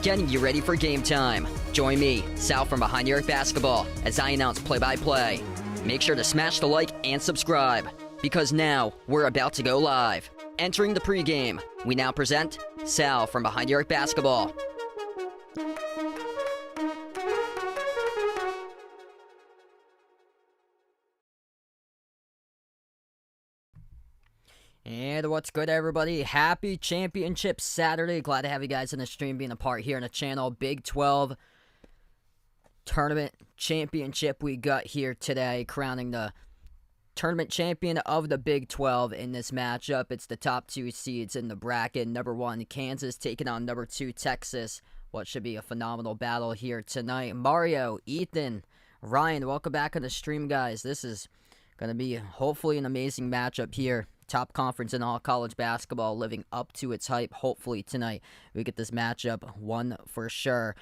getting you ready for game time. Join me, Sal from Behind the Arc Basketball, as I announce play-by-play. Make sure to smash the like and subscribe, because now we're about to go live. Entering the pregame, we now present Sal from Behind the Arc Basketball. And what's good, everybody? Happy Championship Saturday. Glad to have you guys in the stream being a part here on the channel. Big 12 Tournament Championship we got here today, crowning the tournament champion of the Big 12 in this matchup. It's the top two seeds in the bracket. Number 1, Kansas, taking on number 2, Texas. What should be a phenomenal battle here tonight. Mario, Ethan, Ryan, welcome back on the stream, guys. This is going to be hopefully an amazing matchup here. Top conference in all college basketball, living up to its hype. Hopefully tonight we get this matchup one for sure.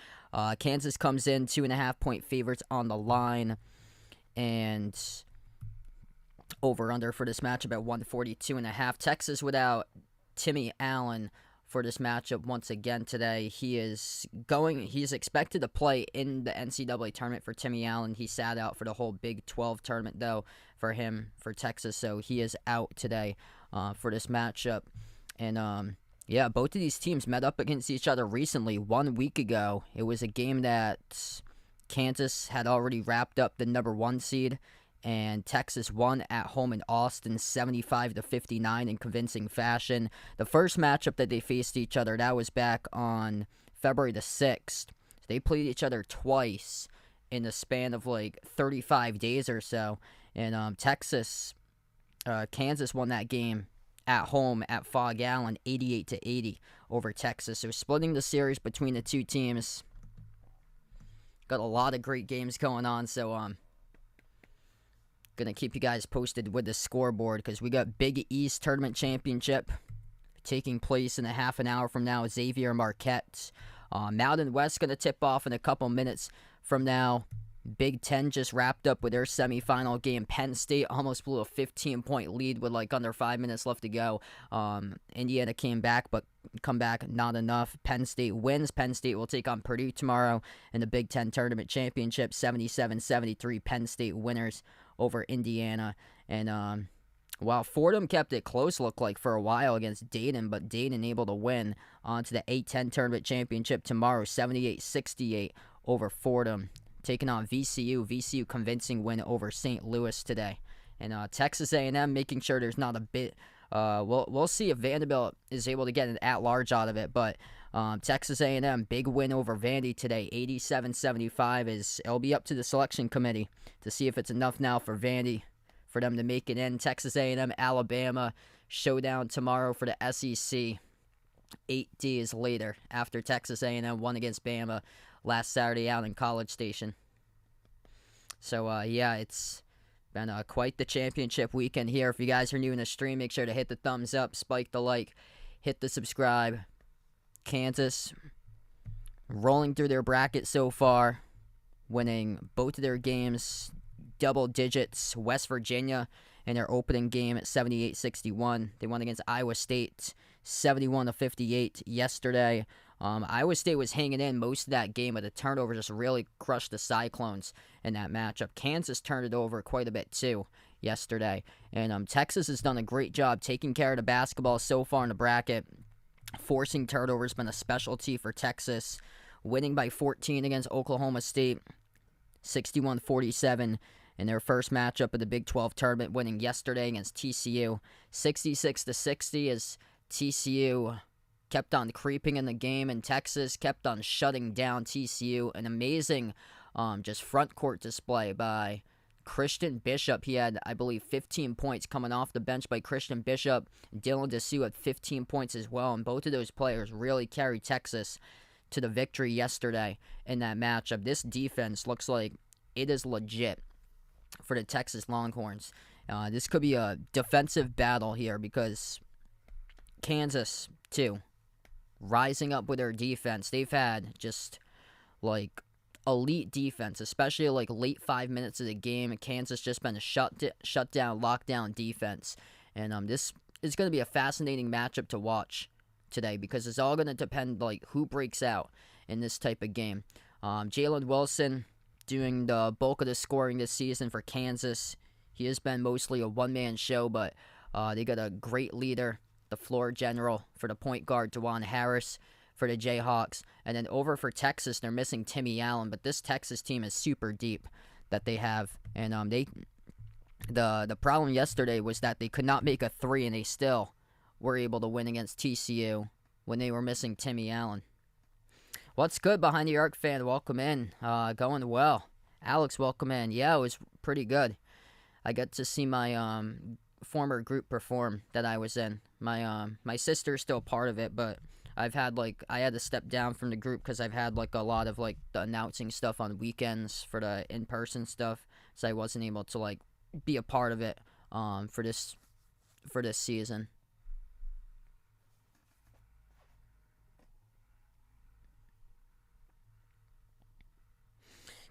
Kansas comes in 2.5-point favorites on the line, and over/under for this matchup at 142.5. Texas without Timmy Allen for this matchup once again today. He's expected to play in the NCAA tournament for Timmy Allen. He sat out for the whole Big 12 tournament, though, for Texas, so he is out today for this matchup. And, yeah, both of these teams met up against each other recently, 1 week ago. It was a game that Kansas had already wrapped up the number 1 seed, and Texas won at home in Austin 75-59 in convincing fashion. The first matchup that they faced each other, that was back on February the 6th. They played each other twice in the span of like 35 days or so. And Kansas won that game at home at Fog Allen 88-80 over Texas. So splitting the series between the two teams. Got a lot of great games going on, so gonna keep you guys posted with the scoreboard, because we got Big East Tournament Championship taking place in a half an hour from now. Xavier Marquette. Mountain West gonna tip off in a couple minutes from now. Big Ten just wrapped up with their semifinal game. Penn State almost blew a 15-point lead with like under 5 minutes left to go. Indiana came back, but come back not enough. Penn State wins. Penn State will take on Purdue tomorrow in the Big Ten Tournament Championship. 77-73 Penn State winners over Indiana. And while Fordham kept it close, looked like, for a while against Dayton, but Dayton able to win onto the A-10 Tournament Championship tomorrow. 78-68 over Fordham. Taking on VCU. VCU convincing win over St. Louis today. And Texas A&M making sure there's not a bit. We'll see if Vanderbilt is able to get an at-large out of it. But Texas A&M, big win over Vandy today. 87-75. It'll be up to the selection committee to see if it's enough now for Vandy for them to make it in. Texas A&M, Alabama, showdown tomorrow for the SEC. 8 days later, after Texas A&M won against Bama last Saturday out in College Station. So, yeah, it's been quite the championship weekend here. If you guys are new in the stream, make sure to hit the thumbs up, spike the like, hit the subscribe. Kansas rolling through their bracket so far, winning both of their games double digits. West Virginia in their opening game at 78-61. They won against Iowa State 71-58 yesterday. Iowa State was hanging in most of that game, but the turnover just really crushed the Cyclones in that matchup. Kansas turned it over quite a bit too yesterday. And Texas has done a great job taking care of the basketball so far in the bracket. Forcing turnovers has been a specialty for Texas. Winning by 14 against Oklahoma State, 61-47 in their first matchup of the Big 12 tournament, winning yesterday against TCU. 66-60 as TCU kept on creeping in the game, and Texas kept on shutting down TCU. An amazing just front court display by Christian Bishop. He had, I believe, 15 points coming off the bench by Christian Bishop. Dylan Dessou had 15 points as well, and both of those players really carried Texas to the victory yesterday in that matchup. This defense looks like it is legit for the Texas Longhorns. This could be a defensive battle here, because Kansas, too, rising up with their defense. They've had just, like, elite defense, especially, like, late 5 minutes of the game. Kansas just been a shut down, lockdown defense. And this is going to be a fascinating matchup to watch today, because it's all going to depend, like, who breaks out in this type of game. Jalen Wilson doing the bulk of the scoring this season for Kansas. He has been mostly a one-man show, but they got a great leader, the floor general for the point guard, DeJuan Harris, for the Jayhawks. And then over for Texas, they're missing Timmy Allen, but this Texas team is super deep that they have. And the problem yesterday was that they could not make a three, and they still were able to win against TCU when they were missing Timmy Allen. What's good, Behind the Arc fan? Welcome in. Going well. Alex, welcome in. Yeah, it was pretty good. I got to see my former group perform that I was in. My sister's still part of it, but I had to step down from the group because I've had a lot of the announcing stuff on weekends for the in-person stuff, so I wasn't able to be a part of it for this season.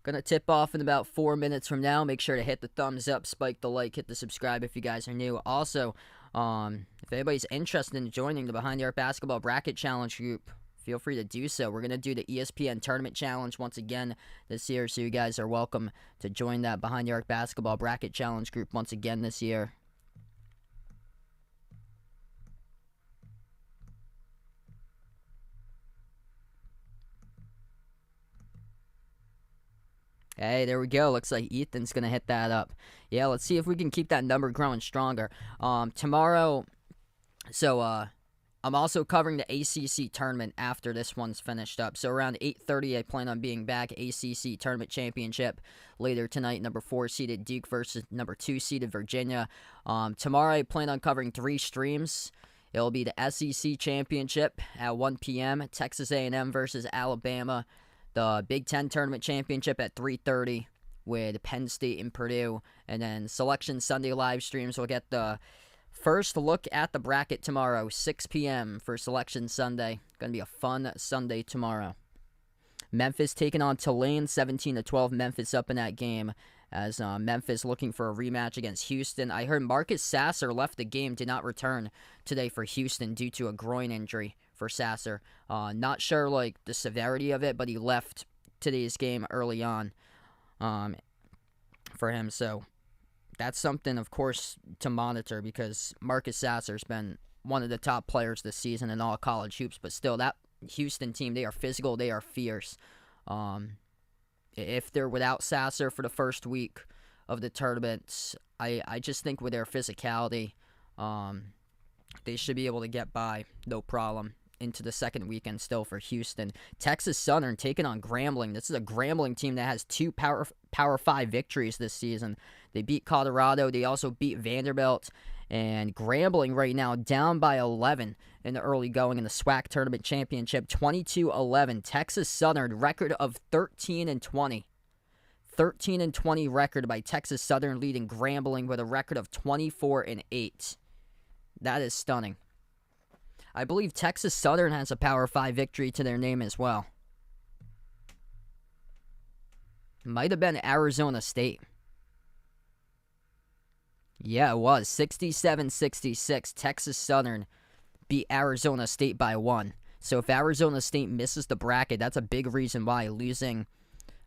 Gonna tip off in about 4 minutes from now. Make sure to hit the thumbs up, spike the like, hit the subscribe if you guys are new. Also, if anybody's interested in joining the Behind the Arc Basketball Bracket Challenge group, feel free to do so. We're gonna do the ESPN Tournament Challenge once again this year, so you guys are welcome to join that Behind the Arc Basketball Bracket Challenge group once again this year. Hey, there we go. Looks like Ethan's going to hit that up. Yeah, let's see if we can keep that number growing stronger. Tomorrow, I'm also covering the ACC tournament after this one's finished up. So around 8:30, I plan on being back. ACC Tournament Championship later tonight. Number 4 seeded Duke versus number 2 seeded Virginia. Tomorrow, I plan on covering 3 streams. It'll be the SEC Championship at 1 p.m. Texas A&M versus Alabama. The Big Ten Tournament Championship at 3:30 with Penn State and Purdue. And then Selection Sunday live streams. We'll get the first look at the bracket tomorrow, 6 p.m. for Selection Sunday. Going to be a fun Sunday tomorrow. Memphis taking on Tulane, 17-12. Memphis up in that game as Memphis looking for a rematch against Houston. I heard Marcus Sasser left the game, did not return today for Houston due to a groin injury for Sasser. Not sure the severity of it, but he left today's game early on for him. So that's something, of course, to monitor because Marcus Sasser's been one of the top players this season in all college hoops. But still, that Houston team, they are physical, they are fierce. If they're without Sasser for the first week of the tournament, I just think with their physicality, they should be able to get by, no problem, into the second weekend still for Houston. Texas Southern taking on Grambling. This is a Grambling team that has 2 Power 5 victories this season. They beat Colorado. They also beat Vanderbilt. And Grambling right now down by 11 in the early going in the SWAC Tournament Championship, 22-11. Texas Southern record of 13-20. 13-20 record by Texas Southern, leading Grambling with a record of 24-8. That is stunning. I believe Texas Southern has a Power 5 victory to their name as well. Might have been Arizona State. Yeah, it was. 67-66. Texas Southern beat Arizona State by 1. So if Arizona State misses the bracket, that's a big reason why losing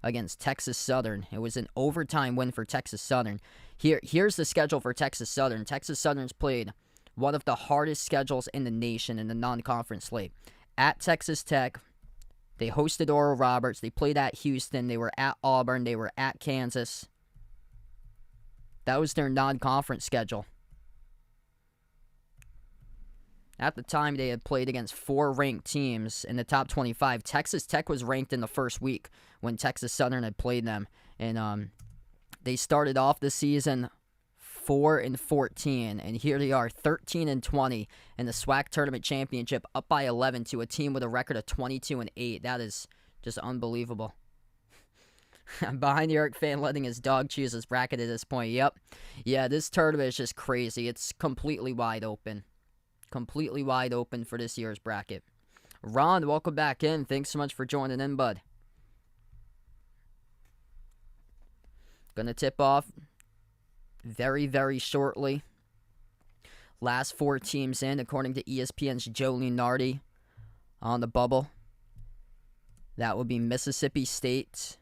against Texas Southern. It was an overtime win for Texas Southern. Here's the schedule for Texas Southern. Texas Southern's played one of the hardest schedules in the nation in the non-conference slate. At Texas Tech, they hosted Oral Roberts. They played at Houston. They were at Auburn. They were at Kansas. That was their non-conference schedule. At the time, they had played against 4 ranked teams in the top 25. Texas Tech was ranked in the first week when Texas Southern had played them. And they started off the season 4-14, and here they are, 13-20 in the SWAC Tournament Championship, up by 11 to a team with a record of 22-8. That is just unbelievable. Behind the Arc fan letting his dog choose his bracket at this point. Yep. Yeah, this tournament is just crazy. It's completely wide open. Completely wide open for this year's bracket. Ron, welcome back in. Thanks so much for joining in, bud. Gonna tip off very, very shortly. Last 4 teams in, according to ESPN's Joe Lunardi on the bubble. That would be Mississippi State,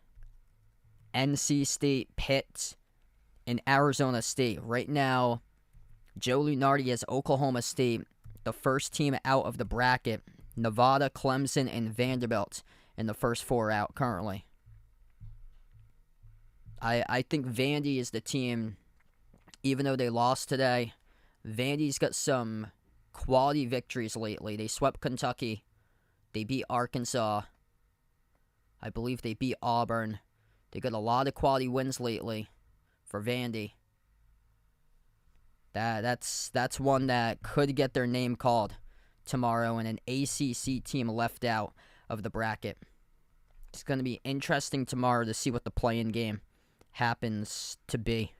NC State, Pitt, and Arizona State. Right now, Joe Lunardi has Oklahoma State, the first team out of the bracket. Nevada, Clemson, and Vanderbilt in the first 4 out currently. I think Vandy is the team, even though they lost today. Vandy's got some quality victories lately. They swept Kentucky. They beat Arkansas. I believe they beat Auburn. They got a lot of quality wins lately for Vandy. That's one that could get their name called tomorrow, and an ACC team left out of the bracket. It's going to be interesting tomorrow to see what the play-in game happens to be.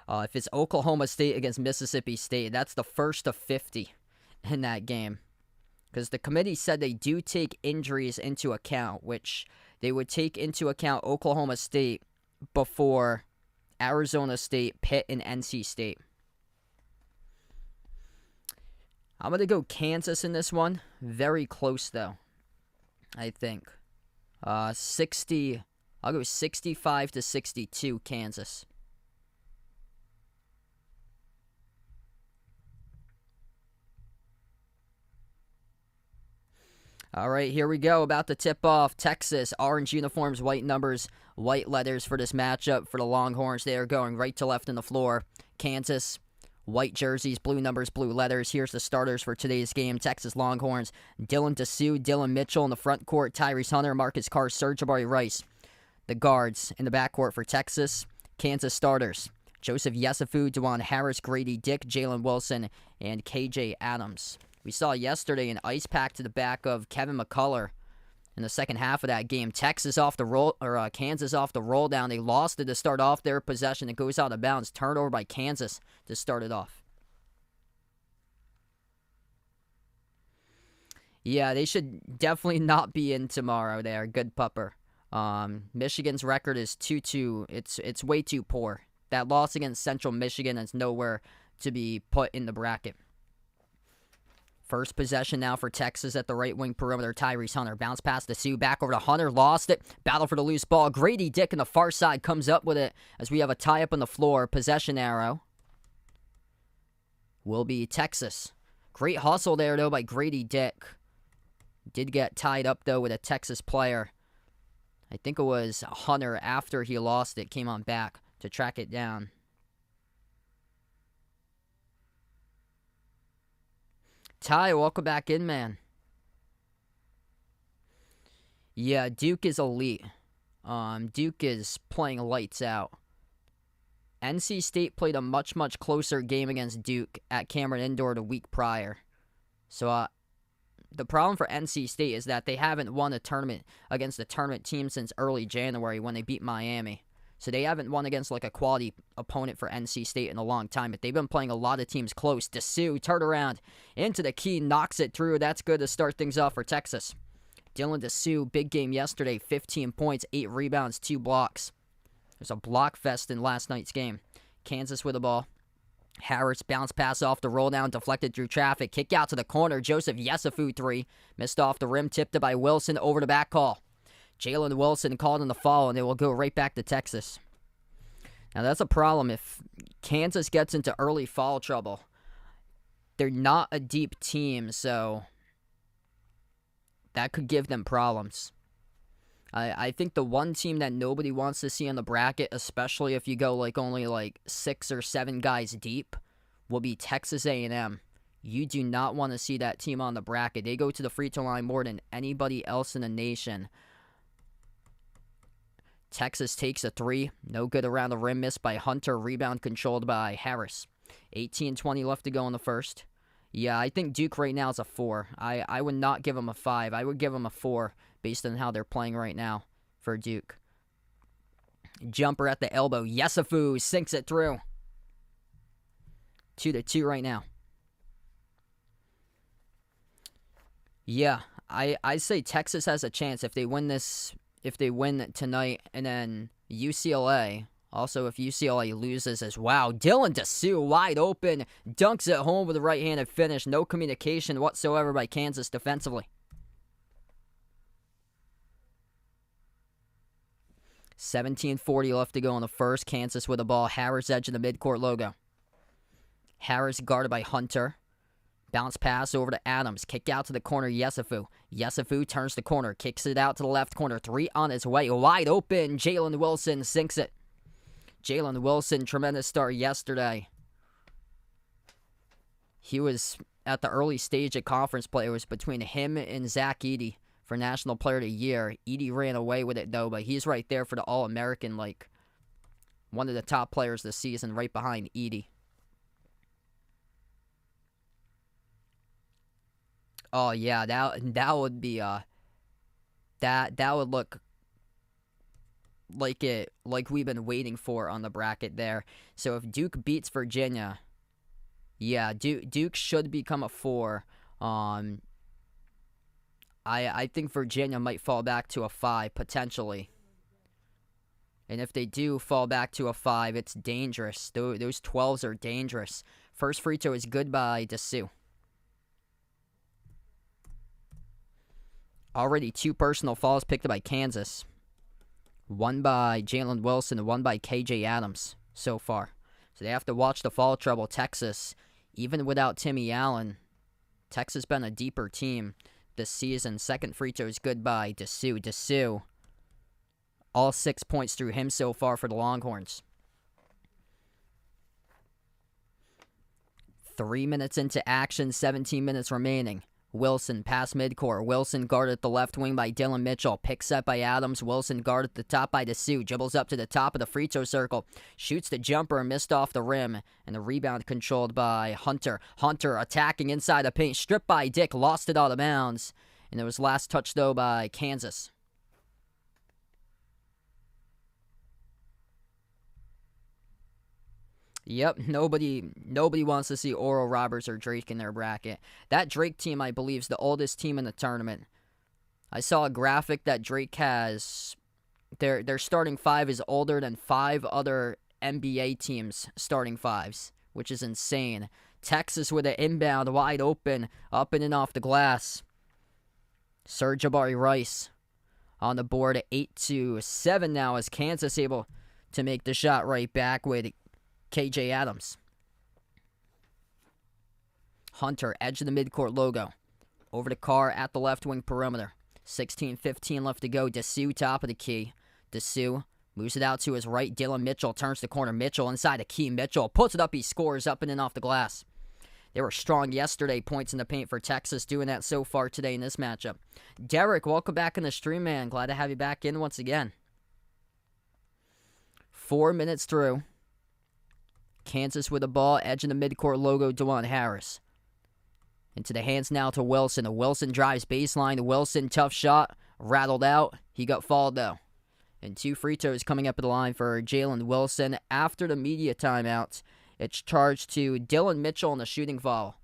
If it's Oklahoma State against Mississippi State, that's the first of 50 in that game. Because the committee said they do take injuries into account, which they would take into account Oklahoma State before Arizona State, Pitt, and NC State. I'm going to go Kansas in this one. Very close, though, I think. 60. I'll go 65-62 Kansas. All right, here we go. About to tip off. Texas, orange uniforms, white numbers, white letters for this matchup for the Longhorns. They are going right to left on the floor. Kansas, white jerseys, blue numbers, blue letters. Here's the starters for today's game. Texas Longhorns, Dylan Dessou, Dylan Mitchell in the front court, Tyrese Hunter, Marcus Carr, Serge Jabari Rice. The guards in the backcourt for Texas. Kansas starters, Joseph Yesufu, DeJuan Harris, Grady Dick, Jalen Wilson, and KJ Adams. We saw yesterday an ice pack to the back of Kevin McCullough in the second half of that game. Kansas off the roll down. They lost it to start off their possession. It goes out of bounds. Turnover by Kansas to start it off. Yeah, they should definitely not be in tomorrow there. Good pupper. Michigan's record is 2-2. It's way too poor. That loss against Central Michigan is nowhere to be put in the bracket. First possession now for Texas at the right wing perimeter. Tyrese Hunter. Bounce pass to Sue. Back over to Hunter. Lost it. Battle for the loose ball. Grady Dick on the far side comes up with it as we have a tie-up on the floor. Possession arrow will be Texas. Great hustle there, though, by Grady Dick. Did get tied up, though, with a Texas player. I think it was Hunter, after he lost it, came on back to track it down. Ty, welcome back in, man. Yeah, Duke is elite. Duke is playing lights out. NC State played a much, much closer game against Duke at Cameron Indoor the week prior. So, the problem for NC State is that they haven't won a tournament against a tournament team since early January when they beat Miami. So they haven't won against like a quality opponent for NC State in a long time, but they've been playing a lot of teams close. Dessou, turn around into the key, knocks it through. That's good to start things off for Texas. Dylan Dessou, big game yesterday, 15 points, 8 rebounds, 2 blocks. There's a block fest in last night's game. Kansas with the ball. Harris, bounce pass off the roll down, deflected through traffic. Kick out to the corner. Joseph Yesufu, 3. Missed off the rim, tipped it by Wilson, over the back call. Jalen Wilson called in the foul, and they will go right back to Texas. Now, that's a problem. If Kansas gets into early foul trouble, they're not a deep team, so that could give them problems. I think the one team that nobody wants to see on the bracket, especially if you go only 6 or 7 guys deep, will be Texas A&M. You do not want to see that team on the bracket. They go to the free throw line more than anybody else in the nation. Texas takes a 3. No good around the rim. Missed by Hunter. Rebound controlled by Harris. 18-20 left to go in the first. Yeah, I think Duke right now is a 4. I would not give them a 5. I would give them a 4 based on how they're playing right now for Duke. Jumper at the elbow. Yesufu sinks it through. 2-2 right now. Yeah, I say Texas has a chance if they win this. If they win tonight, and then UCLA, also if UCLA loses as well. Dylan Dessou wide open, dunks it home with a right-handed finish. No communication whatsoever by Kansas defensively. 17:40 left to go in the first. Kansas with the ball. Harris edge in the midcourt logo. Harris guarded by Hunter. Bounce pass over to Adams. Kick out to the corner, Yesufu. Yesufu turns the corner. Kicks it out to the left corner. Three on his way. Wide open. Jalen Wilson sinks it. Jalen Wilson, tremendous start yesterday. He was at the early stage of conference play. It was between him and Zach Edey for National Player of the Year. Edey ran away with it, though, but he's right there for the All-American, like one of the top players this season, right behind Edey. Oh yeah, that would be that would look like we've been waiting for on the bracket there. So if Duke beats Virginia, yeah, Duke should become a 4. I think Virginia might fall back to a 5 potentially. And if they do fall back to a 5, it's dangerous. Those 12s are dangerous. First free throw is good by Dessou. Already 2 personal fouls picked up by Kansas. One by Jalen Wilson and one by KJ Adams so far. So they have to watch the foul trouble. Texas, even without Timmy Allen, Texas been a deeper team this season. Second free throw is good by Dessou. Dessou, all 6 points through him so far for the Longhorns. 3 minutes into action, 17 minutes remaining. Wilson, pass midcourt. Wilson guarded at the left wing by Dylan Mitchell. Pick set by Adams. Wilson guarded at the top by Dessou. Dribbles up to the top of the free throw circle. Shoots the jumper and missed off the rim. And the rebound controlled by Hunter. Hunter attacking inside the paint. Stripped by Dick. Lost it out of bounds. And it was last touch, though, by Kansas. Yep, nobody wants to see Oral Roberts or Drake in their bracket. That Drake team, I believe, is the oldest team in the tournament. I saw a graphic that Drake has. Their starting 5 is older than 5 other NBA teams' starting 5s, which is insane. Texas with an inbound, wide open, up and in off the glass. Serge Jabari Rice on the board at 8-7 now, as Kansas able to make the shot right back with KJ Adams. Hunter, edge of the midcourt logo. Over to Carr at the left wing perimeter. 16:15 left to go. Dessou top of the key. Dessou moves it out to his right. Dylan Mitchell turns the corner. Mitchell inside the key. Mitchell puts it up. He scores up and in off the glass. They were strong yesterday. Points in the paint for Texas. Doing that so far today in this matchup. Derek, welcome back in the stream, man. Glad to have you back in once again. 4 minutes through. Kansas with the ball, edge in the midcourt logo, DeJuan Harris. Into the hands now to Wilson. Wilson drives baseline. Wilson, tough shot, rattled out. He got fouled, though. And 2 free throws coming up at the line for Jalen Wilson. After the media timeout, it's charged to Dylan Mitchell in the shooting foul.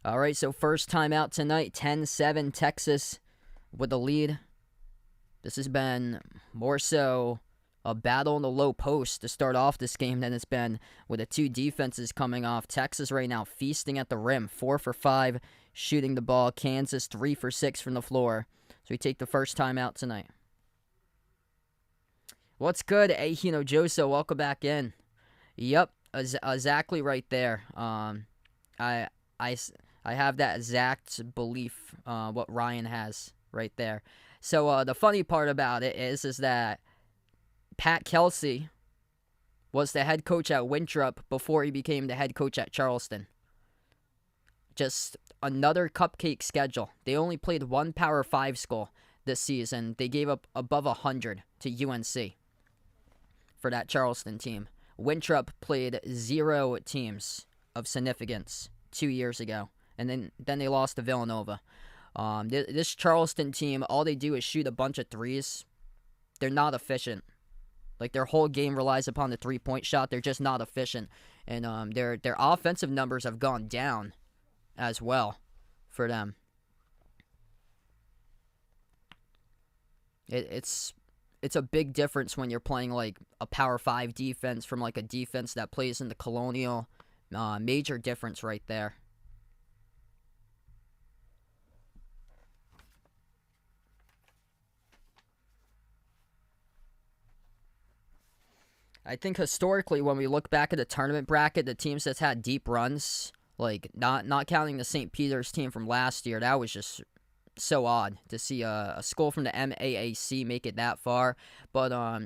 All right, so first timeout tonight, 10-7, Texas with the lead. This has been more so a battle in the low post to start off this game than it's been with the 2 defenses coming off. Texas right now feasting at the rim, 4 for 5 shooting the ball. Kansas 3 for 6 from the floor. So we take the first time out tonight. What's good, Ahino Joso? Welcome back in. Yep, exactly right there. I have that exact belief what Ryan has right there. So the funny part about it is that Pat Kelsey was the head coach at Winthrop before he became the head coach at Charleston. Just another cupcake schedule. They only played 1 Power 5 school this season. They gave up above 100 to UNC for that Charleston team. Winthrop played 0 teams of significance 2 years ago, and then they lost to Villanova. This Charleston team, all they do is shoot a bunch of threes. They're not efficient. Like, their whole game relies upon the three-point shot. They're just not efficient. And their offensive numbers have gone down as well for them. It's a big difference when you're playing, like, a Power 5 defense from, like, a defense that plays in the Colonial. Major difference right there. I think historically, when we look back at the tournament bracket, the teams that's had deep runs, like not counting the St. Peter's team from last year, that was just so odd to see a school from the MAAC make it that far. But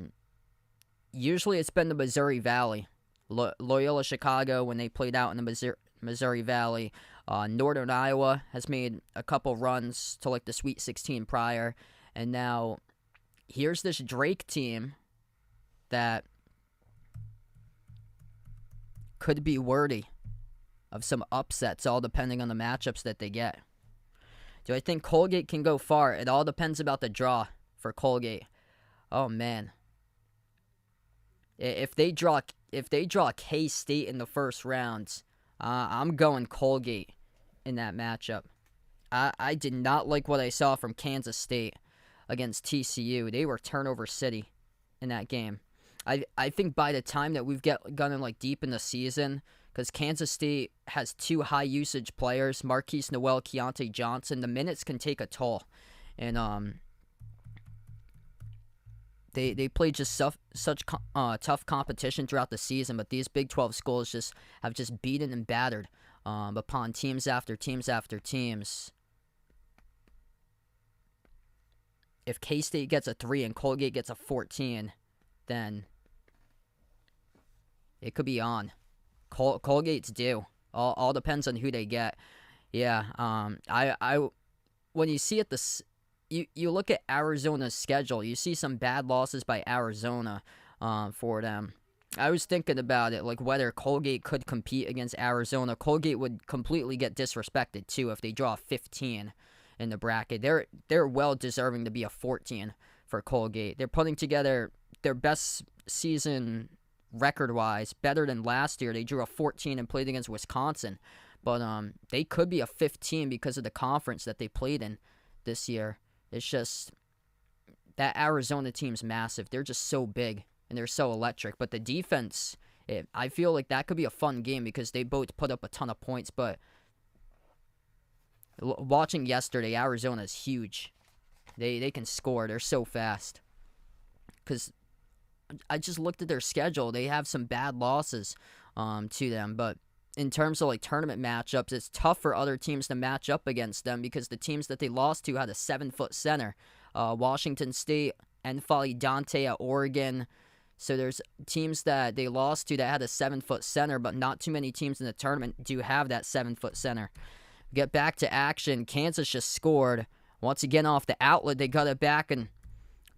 usually it's been the Missouri Valley. Loyola Chicago, when they played out in the Missouri Valley. Northern Iowa has made a couple runs to like the Sweet 16 prior. And now here's this Drake team that could be worthy of some upsets, all depending on the matchups that they get. Do I think Colgate can go far? It all depends about the draw for Colgate. Oh, man. If they draw K-State in the first round, I'm going Colgate in that matchup. I did not like what I saw from Kansas State against TCU. They were turnover city in that game. I think by the time that we've gotten like deep in the season, because Kansas State has two high usage players, Marquise Noel, Keontae Johnson, the minutes can take a toll, and they played just such tough competition throughout the season. But these Big 12 schools have beaten and battered upon teams after teams after teams. If K-State gets a 3 and Colgate gets a 14, then it could be on. Colgate's due. All depends on who they get. Yeah. I when you see it, you look at Arizona's schedule. You see some bad losses by Arizona for them. I was thinking about it, like whether Colgate could compete against Arizona. Colgate would completely get disrespected too if they draw 15 in the bracket. They're well deserving to be a 14 for Colgate. They're putting together their best season record-wise, better than last year. They drew a 14 and played against Wisconsin. But they could be a 15 because of the conference that they played in this year. It's just that Arizona team's massive. They're just so big and they're so electric. But the defense, I feel like that could be a fun game because they both put up a ton of points. But watching yesterday, Arizona's huge. They can score. They're so fast. Because I just looked at their schedule. They have some bad losses to them. But in terms of like tournament matchups, it's tough for other teams to match up against them because the teams that they lost to had a 7-foot center. Washington State, N'Faly Dante at Oregon. So there's teams that they lost to that had a 7-foot center, but not too many teams in the tournament do have that 7-foot center. Get back to action. Kansas just scored. Once again off the outlet, they got it back and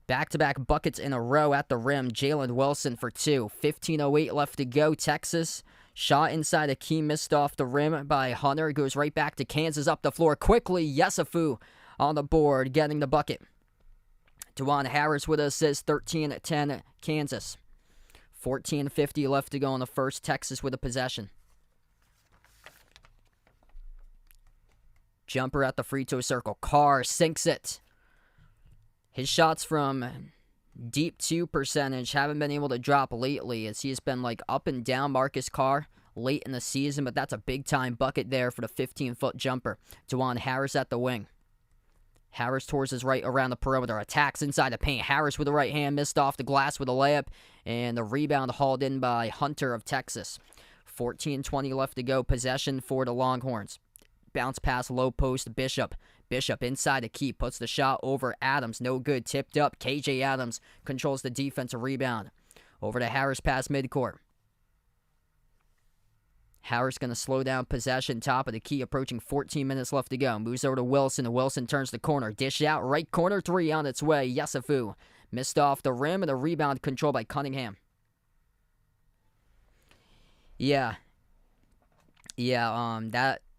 back-to-back buckets in a row at the rim. Jalen Wilson for 2. 15:08 left to go. Texas shot inside the key, missed off the rim by Hunter. Goes right back to Kansas up the floor quickly. Yesufu on the board, getting the bucket. Dewan Harris with us says 13-10 Kansas. 14:50 left to go in the first. Texas with a possession. Jumper at the free throw circle. Carr sinks it. His shots from deep 2 percentage haven't been able to drop lately as he's been like up and down Marcus Carr late in the season, but that's a big-time bucket there for the 15-foot jumper. Dewan Harris at the wing. Harris towards his right around the perimeter. Attacks inside the paint. Harris with the right hand. Missed off the glass with a layup. And the rebound hauled in by Hunter of Texas. 14:20 left to go. Possession for the Longhorns. Bounce pass low post. Bishop inside the key. Puts the shot over Adams. No good. Tipped up. KJ Adams controls the defensive rebound. Over to Harris past midcourt. Harris going to slow down possession. Top of the key. Approaching 14 minutes left to go. Moves over to Wilson. Wilson turns the corner. Dish out. Right corner 3 on its way. Yesufu missed off the rim and the rebound controlled by Cunningham. Yeah.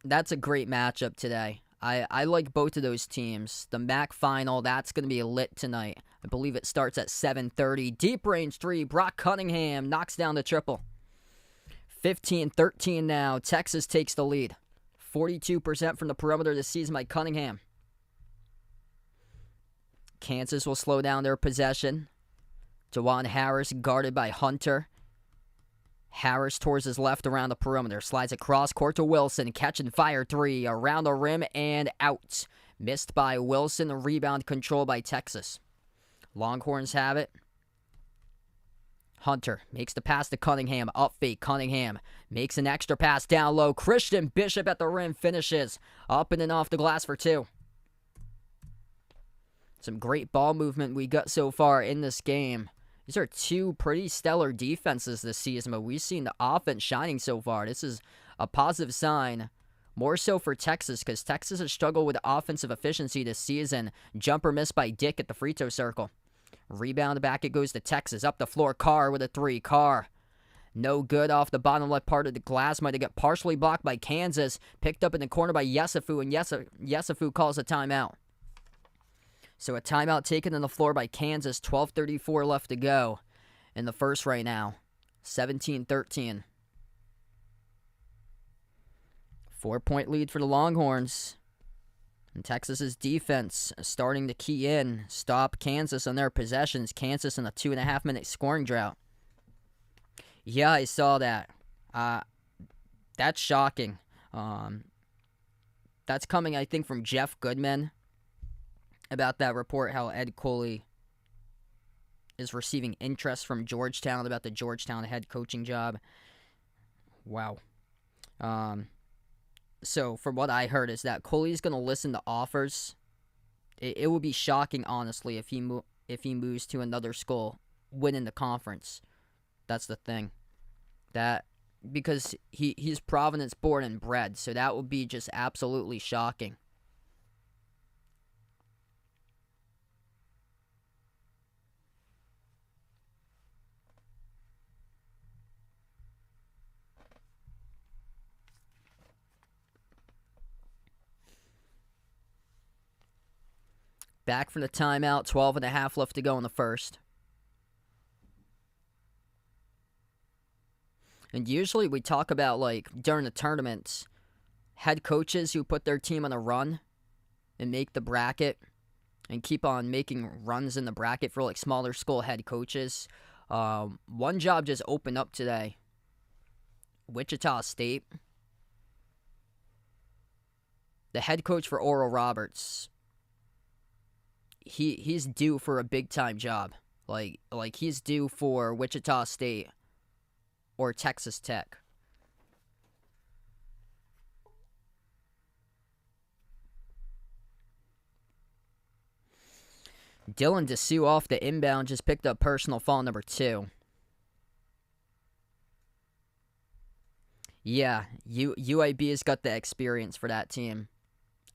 That's a great matchup today. I like both of those teams. The MAC final, that's going to be lit tonight. I believe it starts at 7:30. Deep range 3. Brock Cunningham knocks down the triple. 15-13 now. Texas takes the lead. 42% from the perimeter this season by Cunningham. Kansas will slow down their possession. Dewan Harris guarded by Hunter. Harris towards his left around the perimeter. Slides across court to Wilson. Catch and fire 3. Around the rim and out. Missed by Wilson. Rebound control by Texas. Longhorns have it. Hunter makes the pass to Cunningham. Up fake. Cunningham makes an extra pass down low. Christian Bishop at the rim finishes. Up and off the glass for 2. Some great ball movement we got so far in this game. These are 2 pretty stellar defenses this season, but we've seen the offense shining so far. This is a positive sign. More so for Texas, because Texas has struggled with offensive efficiency this season. Jumper missed by Dick at the free throw circle. Rebound back, it goes to Texas. Up the floor, Carr with a 3. Carr, no good off the bottom left part of the glass. Might have got partially blocked by Kansas. Picked up in the corner by Yesufu, and Yesufu calls a timeout. So a timeout taken on the floor by Kansas. 12:34 left to go in the first right now. 17-13. 4-point lead for the Longhorns. And Texas's defense starting to key in, stop Kansas on their possessions. Kansas in a 2.5-minute scoring drought. Yeah, I saw that. That's shocking. That's coming, I think, from Jeff Goodman about that report, how Ed Cooley is receiving interest from Georgetown about the Georgetown head coaching job. Wow. So, from what I heard, is that Coley's going to listen to offers. It would be shocking, honestly, if he moves to another school, winning the conference. That's the thing. Because he's Providence born and bred, so that would be just absolutely shocking. Back from the timeout, 12.5 left to go in the first. And usually we talk about, like, during the tournaments, head coaches who put their team on a run and make the bracket and keep on making runs in the bracket for, like, smaller school head coaches. One job just opened up today. Wichita State. The head coach for Oral Roberts, he's due for a big-time job. Like he's due for Wichita State or Texas Tech. Dylan DeSue off the inbound just picked up personal foul number 2. Yeah, UAB has got the experience for that team.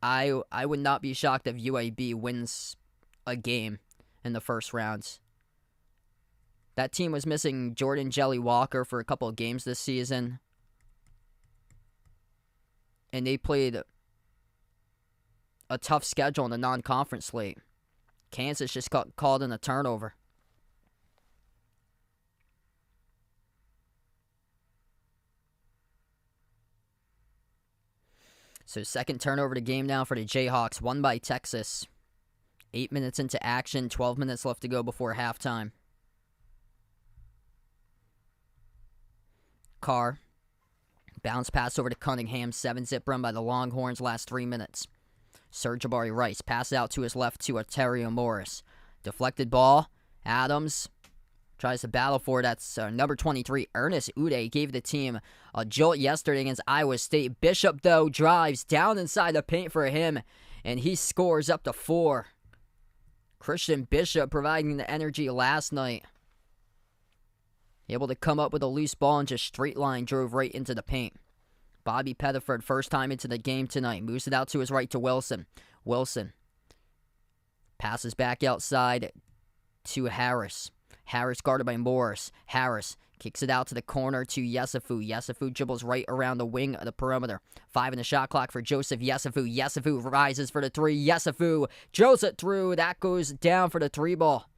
I would not be shocked if UAB wins a game in the first rounds. That team was missing Jordan Jelly Walker for a couple of games this season. And they played a tough schedule in the non-conference slate. Kansas just got called in a turnover. So second turnover to game now for the Jayhawks, won by Texas. 8 minutes into action, 12 minutes left to go before halftime. Carr, bounce pass over to Cunningham, 7-zip run by the Longhorns, last 3 minutes. Serge-Jabari Rice, pass out to his left to Ontario Morris. Deflected ball, Adams tries to battle for it. That's number 23, Ernest Uday, gave the team a jolt yesterday against Iowa State. Bishop, though, drives down inside the paint for him, and he scores up to 4. Christian Bishop providing the energy last night. Able to come up with a loose ball and just straight line drove right into the paint. Bobby Pettiford, first time into the game tonight, moves it out to his right to Wilson. Wilson passes back outside to Harris. Harris guarded by Morris. Harris kicks it out to the corner to Yesufu. Yesufu dribbles right around the wing of the perimeter. 5 in the shot clock for Joseph Yesufu. Yesufu rises for the 3. Yesufu drills it through. That goes down for the 3 ball.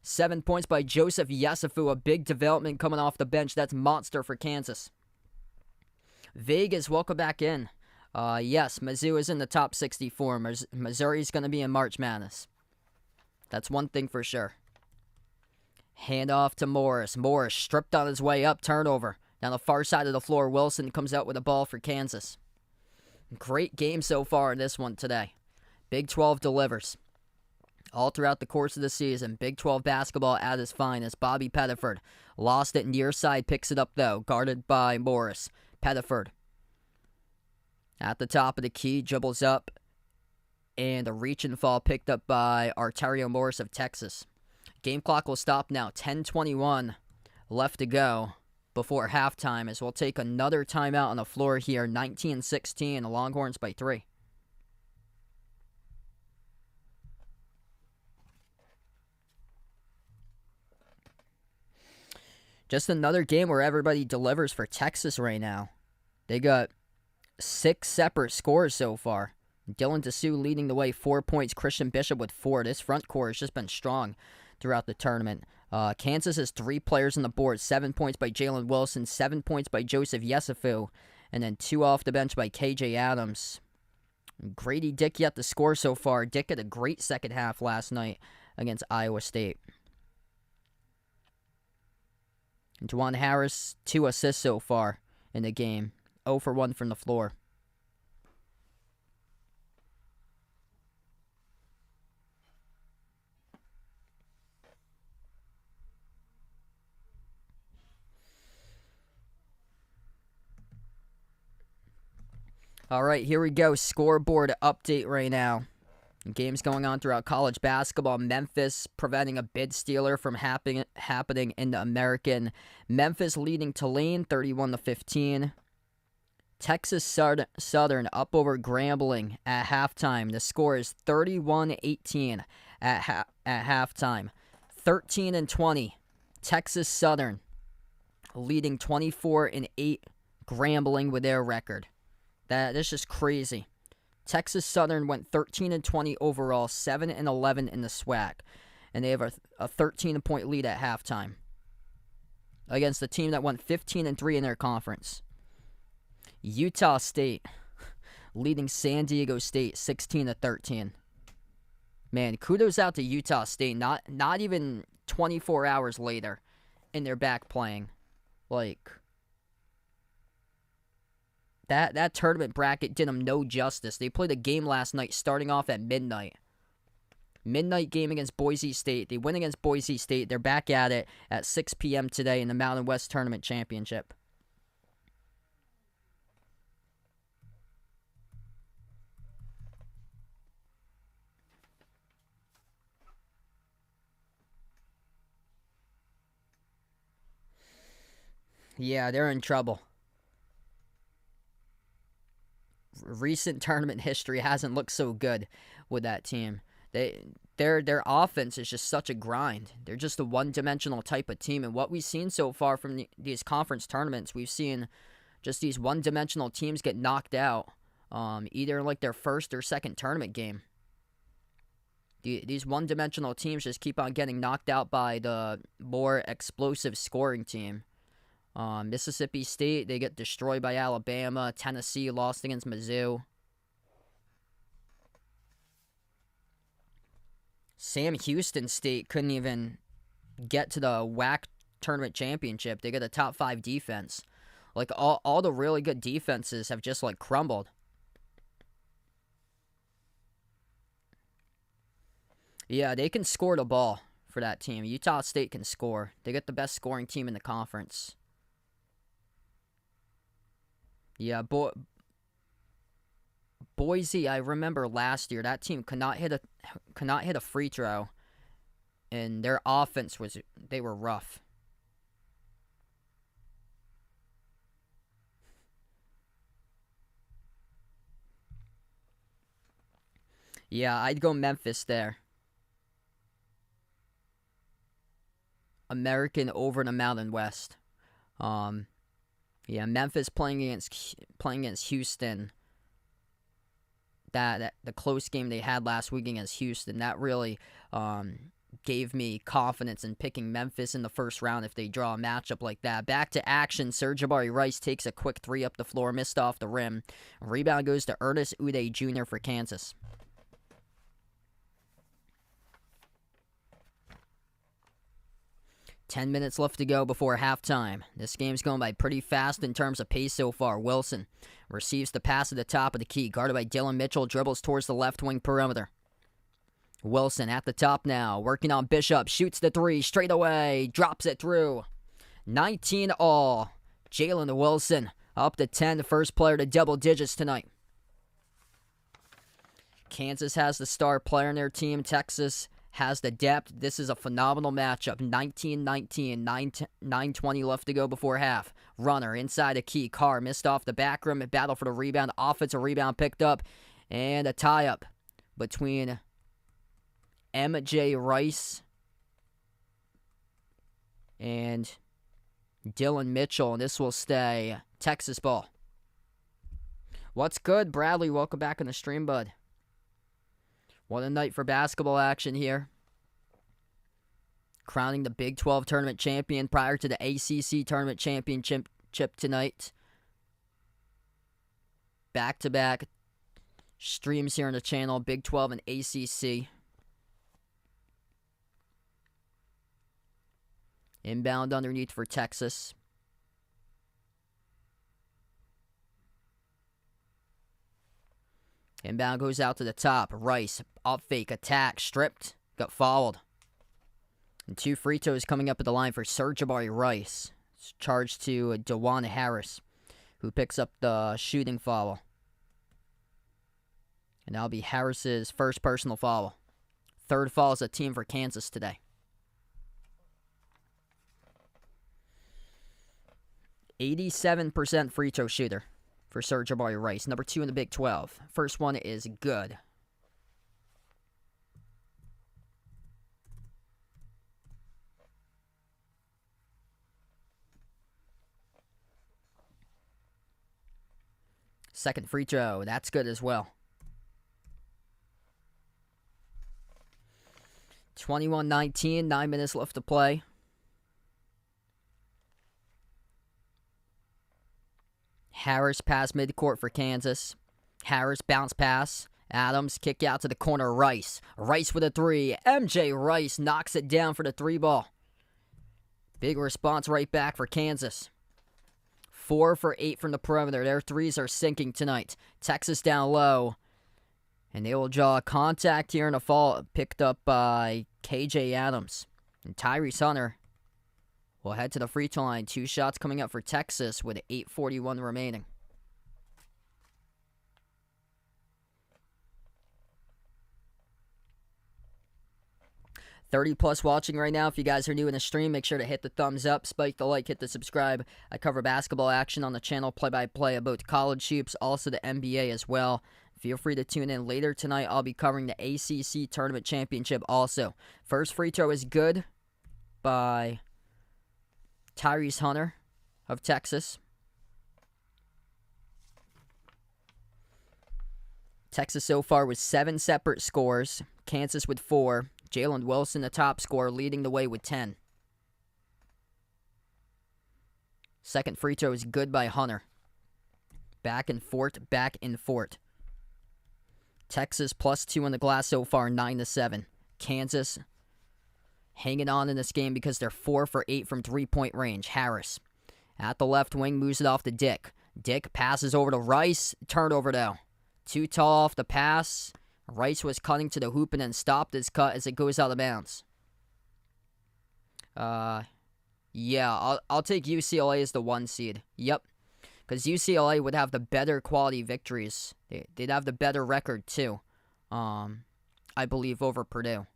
7 points by Joseph Yesufu. A big development coming off the bench. That's monster for Kansas. Vegas, welcome back in. Yes, Mizzou is in the top 64. Missouri's going to be in March Madness. That's one thing for sure. Hand off to Morris. Morris stripped on his way up. Turnover. Down the far side of the floor, Wilson comes out with a ball for Kansas. Great game so far in this one today. Big 12 delivers. all throughout the course of the season. Big 12 basketball at its finest. Bobby Pettiford lost it near side, picks it up though, guarded by Morris. Pettiford at the top of the key, dribbles up, and a reach and fall picked up by Arterio Morris of Texas. Game clock will stop now. 10:21 left to go before halftime as we'll take another timeout on the floor here. 19-16, the Longhorns by 3. Just another game where everybody delivers for Texas right now. They got 6 separate scores so far. Dylan Dessou leading the way, 4 points. Christian Bishop with 4. This front court has just been strong throughout the tournament. Kansas has 3 players on the board. 7 points by Jalen Wilson, 7 points by Joseph Yesufu, and then 2 off the bench by KJ Adams. Grady Dick yet to score so far. Dick had a great second half last night against Iowa State. And Juwan Harris, 2 assists so far in the game. 0 for 1 from the floor. All right, here we go. Scoreboard update right now. Games going on throughout college basketball. Memphis preventing a bid stealer from happening in the American. Memphis leading Tulane 31-15. Texas Southern up over Grambling at halftime. The score is 31-18 at halftime. 13-20. Texas Southern leading 24-8 Grambling with their record. That's just crazy. Texas Southern went 13-20 overall, 7-11 in the SWAC, and they have a 13-point lead at halftime against a team that went 15-3 in their conference. Utah State leading San Diego State 16-13. Man, kudos out to Utah State. Not even 24 hours later, and they're back playing. Like, That tournament bracket did them no justice. They played a game last night starting off at midnight. Midnight game against Boise State. They win against Boise State. They're back at it at 6 p.m. today in the Mountain West Tournament Championship. Yeah, they're in trouble. Recent tournament history hasn't looked so good with that team. Their offense is just such a grind. They're just a one-dimensional type of team, and what we've seen so far from these conference tournaments, we've seen just these one-dimensional teams get knocked out, either in like their first or second tournament game. These one-dimensional teams just keep on getting knocked out by the more explosive scoring team. Mississippi State, they get destroyed by Alabama. Tennessee lost against Mizzou. Sam Houston State couldn't even get to the WAC tournament championship. They got a top 5 defense. Like, all the really good defenses have just, like, crumbled. Yeah, they can score the ball for that team. Utah State can score. They got the best scoring team in the conference. Yeah, Boise, I remember last year, that team could not hit a free throw, and their offense they were rough. Yeah, I'd go Memphis there. American over the Mountain West. Yeah, Memphis playing against Houston. That the close game they had last week against Houston, that really gave me confidence in picking Memphis in the first round if they draw a matchup like that. Back to action. Serge-Jabari Rice takes a quick 3 up the floor, missed off the rim. Rebound goes to Ernest Udeh Jr. for Kansas. Ten minutes left to go before halftime. This game's going by pretty fast in terms of pace so far. Wilson receives the pass at the top of the key. Guarded by Dylan Mitchell. Dribbles towards the left wing perimeter. Wilson at the top now, working on Bishop, shoots the three, straight away, drops it through. 19 all. Jalen Wilson up to 10, the first player to double digits tonight. Kansas has the star player in their team. Texas has the depth. This is a phenomenal matchup. 19-19, 9:20 left to go before half. Runner inside a key. Carr missed off the back rim. Battle for the rebound. Offensive rebound picked up. And a tie-up between M.J. Rice and Dylan Mitchell. And this will stay Texas ball. What's good, Bradley? Welcome back on the stream, bud. What a night for basketball action here. Crowning the Big 12 tournament champion prior to the ACC tournament championship tonight. Back-to-back streams here on the channel, Big 12 and ACC. Inbound underneath for Texas. Inbound goes out to the top. Rice, up fake, attack, stripped, got fouled. And 2 free throws coming up at the line for Serge-Jabari Rice. It's charged to DeJuan Harris, who picks up the shooting foul. And that'll be Harris's first personal foul. Third foul as a team for Kansas today. 87% free throw shooter for Serge-Jabari Rice. Number 2 in the Big 12. First one is good. Second free throw. That's good as well. 21-19. 9 minutes left to play. Harris pass midcourt for Kansas. Harris bounce pass. Adams kick out to the corner. Rice. Rice with a three. MJ Rice knocks it down for the 3 ball. Big response right back for Kansas. 4 for 8 from the perimeter. Their threes are sinking tonight. Texas down low. And they will draw contact here in the fall. Picked up by KJ Adams. And Tyrese Hunter will head to the free throw line. 2 shots coming up for Texas with 8:41 remaining. +30 watching right now. If you guys are new in the stream, make sure to hit the thumbs up, spike the like, hit the subscribe. I cover basketball action on the channel, play-by-play of both college hoops, also the NBA as well. Feel free to tune in later tonight. I'll be covering the ACC Tournament Championship also. First free throw is good by Tyrese Hunter of Texas. Texas so far with 7 separate scores. Kansas with 4. Jalen Wilson, the top scorer, leading the way with 10. Second free throw is good by Hunter. Back and forth. Texas +2 on the glass so far, 9-7. Kansas hanging on in this game because they're 4 for 8 from 3-point range. Harris at the left wing, moves it off to Dick. Dick passes over to Rice. Turnover though. Too tall off the pass. Rice was cutting to the hoop and then stopped his cut as it goes out of bounds. Yeah, I'll take UCLA as the 1 seed. Yep. Because UCLA would have the better quality victories. They'd have the better record too. I believe over Purdue.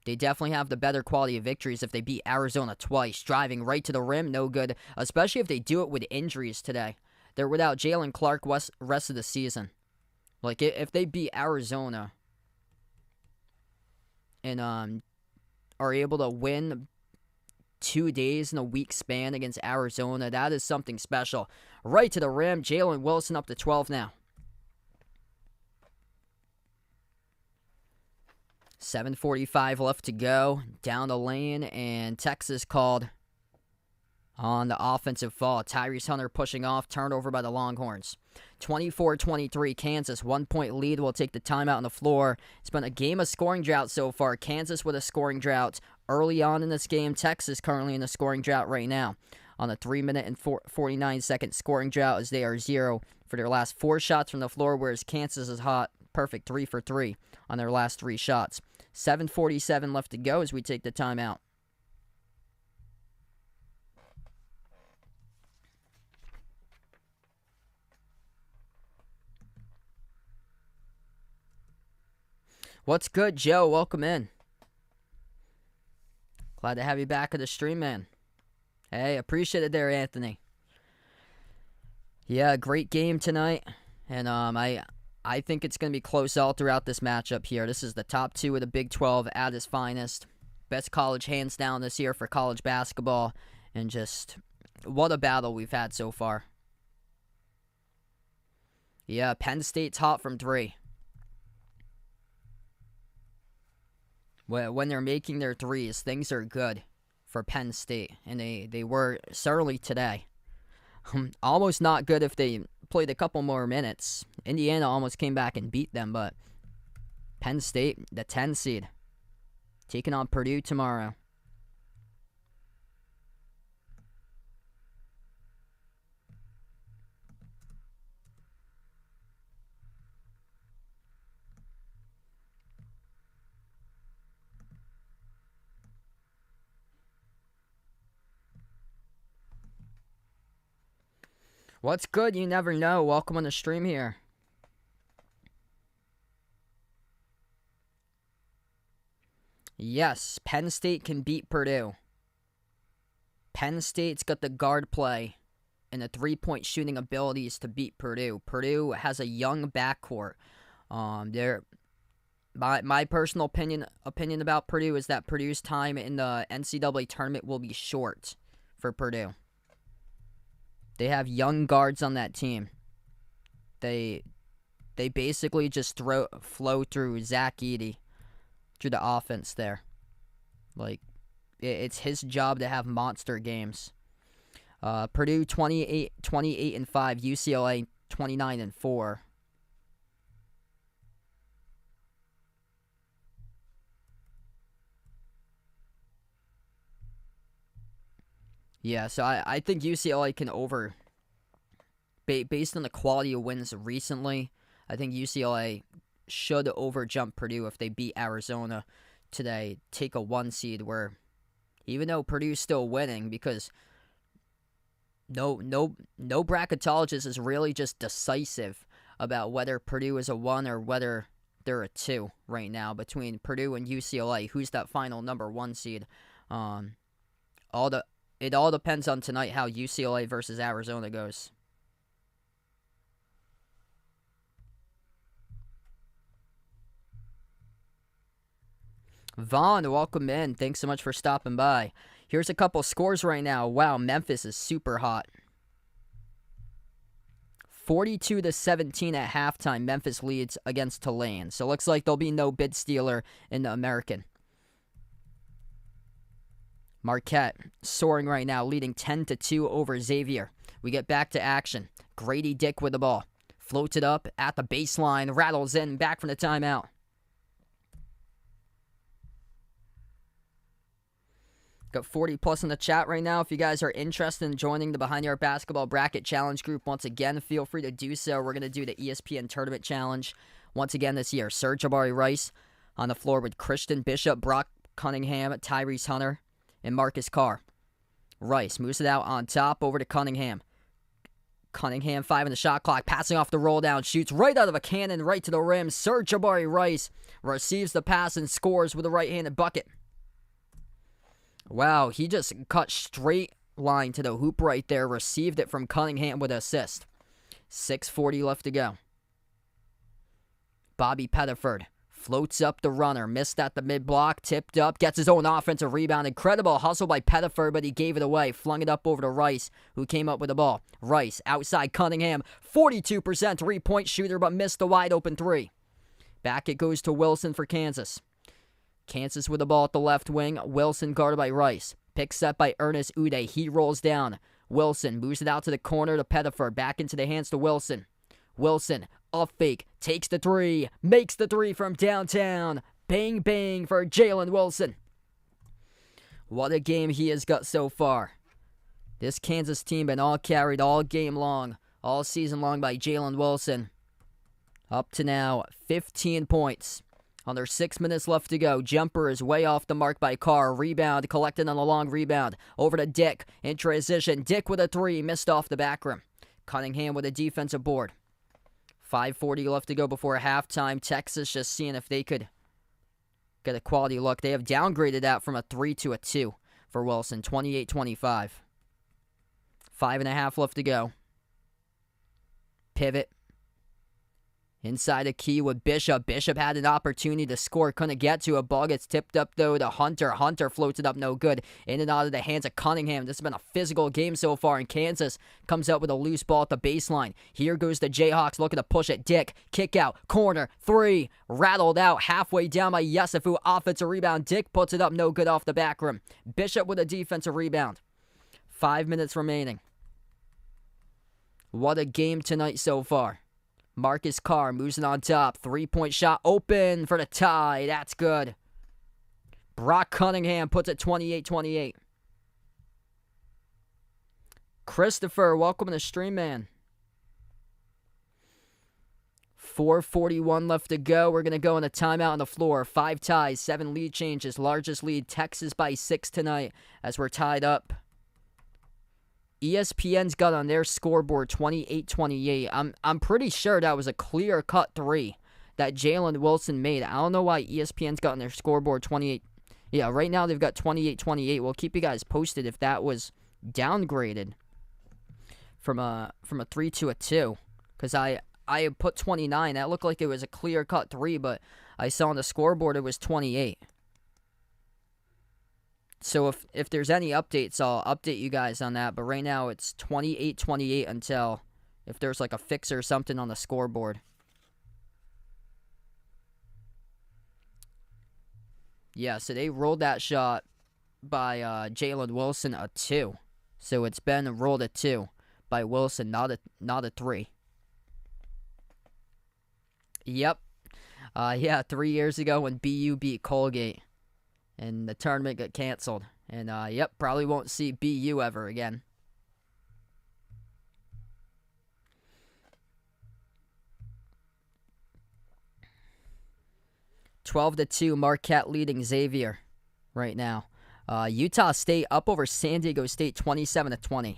They definitely have the better quality of victories if they beat Arizona twice. Driving right to the rim, no good. Especially if they do it with injuries today. They're without Jalen Clark rest of the season. Like, if they beat Arizona and are able to win 2 days in a week span against Arizona, that is something special. Right to the rim, Jalen Wilson up to 12 now. 7:45 left to go. Down the lane, and Texas called on the offensive foul. Tyrese Hunter pushing off, turnover by the Longhorns. 24-23, Kansas, 1-point lead, will take the timeout on the floor. It's been a game of scoring drought so far. Kansas with a scoring drought early on in this game. Texas currently in a scoring drought right now on a 3-minute and 49-second scoring drought as they are 0 for their last 4 shots from the floor, whereas Kansas is hot Perfect 3 for 3 on their last 3 shots. 7:47 left to go as we take the timeout. What's good, Joe? Welcome in. Glad to have you back at the stream, man. Hey, appreciate it there, Anthony. Yeah, great game tonight. And I think it's going to be close all throughout this matchup here. This is the top 2 of the Big 12 at its finest. Best college hands down this year for college basketball. And just what a battle we've had so far. Yeah, Penn State's hot from 3. When they're making their threes, things are good for Penn State. And they were certainly today. Almost not good if they played a couple more minutes. Indiana almost came back and beat them, but Penn State, the 10 seed, taking on Purdue tomorrow. What's good? You never know. Welcome on the stream here. Yes, Penn State can beat Purdue. Penn State's got the guard play and the three-point shooting abilities to beat Purdue. Purdue has a young backcourt. My personal opinion about Purdue is that Purdue's time in the NCAA tournament will be short for Purdue. They have young guards on that team. They basically just flow through Zach Edey, through the offense there. Like, it's his job to have monster games. Purdue 28-5, UCLA 29-4. Yeah, so I think UCLA can based on the quality of wins recently, I think UCLA should overjump Purdue if they beat Arizona today, take a 1 seed where, even though Purdue's still winning, because no bracketologist is really just decisive about whether Purdue is a 1 or whether they're a 2 right now between Purdue and UCLA. Who's that final number 1 seed? It all depends on tonight how UCLA versus Arizona goes. Vaughn, welcome in. Thanks so much for stopping by. Here's a couple scores right now. Wow, Memphis is super hot. 42-17 at halftime. Memphis leads against Tulane. So it looks like there'll be no bid stealer in the American. Marquette soaring right now, leading 10-2 over Xavier. We get back to action. Grady Dick with the ball. Floats it up at the baseline. Rattles in. Back from the timeout. Got 40 plus in the chat right now. If you guys are interested in joining the Behind the Arc Basketball Bracket Challenge group, once again, feel free to do so. We're going to do the ESPN Tournament Challenge once again this year. Serge Jabari Rice on the floor with Christian Bishop, Brock Cunningham, Tyrese Hunter, and Marcus Carr. Rice moves it out on top over to Cunningham. Cunningham, 5 in the shot clock, passing off the roll down, shoots right out of a cannon, right to the rim. Serge Jabari Rice receives the pass and scores with a right-handed bucket. Wow, he just cut straight line to the hoop right there, received it from Cunningham with an assist. 6:40 left to go. Bobby Pettiford floats up the runner, missed at the mid-block, tipped up, gets his own offensive rebound. Incredible hustle by Pettiford, but he gave it away, flung it up over to Rice, who came up with the ball. Rice, outside Cunningham, 42% three-point shooter, but missed the wide-open 3. Back it goes to Wilson for Kansas. Kansas with the ball at the left wing. Wilson guarded by Rice. Pick set by Ernest Uday. He rolls down. Wilson moves it out to the corner to Pettiford. Back into the hands to Wilson. Wilson, off fake, takes the 3, makes the 3 from downtown. Bang, bang for Jalen Wilson. What a game he has got so far. This Kansas team been all carried all game long, all season long by Jalen Wilson. Up to now, 15 points. Under 6 minutes left to go. Jumper is way off the mark by Carr. Rebound collected on a long rebound. Over to Dick in transition. Dick with a three. Missed off the back rim. Cunningham with a defensive board. 5:40 left to go before halftime. Texas just seeing if they could get a quality look. They have downgraded that from a 3 to a 2 for Wilson. 28-25. 5.5 left to go. Pivot. Inside the key with Bishop. Bishop had an opportunity to score. Couldn't get to it. Ball gets tipped up, though, to Hunter. Hunter floats it up no good. In and out of the hands of Cunningham. This has been a physical game so far. And Kansas comes out with a loose ball at the baseline. Here goes the Jayhawks looking to push it. Dick. Kick out. Corner. Three. Rattled out. Halfway down by Yesufu. Offensive rebound. Dick puts it up no good off the back rim. Bishop with a defensive rebound. 5 minutes remaining. What a game tonight so far. Marcus Carr moves it on top. 3-point shot open for the tie. That's good. Brock Cunningham puts it 28-28. Christopher, welcome to the stream, man. 4:41 left to go. We're going to go in a timeout on the floor. 5 ties, 7 lead changes. Largest lead, Texas by 6 tonight as we're tied up. ESPN's got on their scoreboard 28-28. I'm pretty sure that was a clear-cut three that Jalen Wilson made. I don't know why ESPN's got on their scoreboard 28. Yeah, right now they've got 28-28. We'll keep you guys posted if that was downgraded from a 3 to a 2. Because I put 29. That looked like it was a clear-cut three, but I saw on the scoreboard it was 28. So if there's any updates, I'll update you guys on that. But right now it's 28-28 until if there's like a fix or something on the scoreboard. Yeah, so they rolled that shot by Jalen Wilson a 2. So it's been rolled a 2 by Wilson, not a 3. Yep. Yeah, 3 years ago when BU beat Colgate. And the tournament got canceled. And, yep, probably won't see BU ever again. (12-2), Marquette leading Xavier right now. Utah State up over San Diego State 27-20.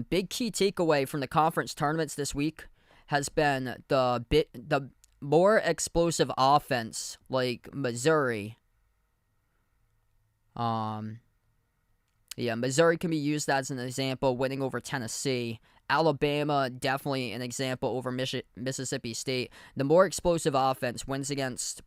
Big key takeaway from the conference tournaments this week has been the more explosive offense, like Missouri. Missouri can be used as an example, winning over Tennessee. Alabama, definitely an example over Mississippi State. The more explosive offense wins against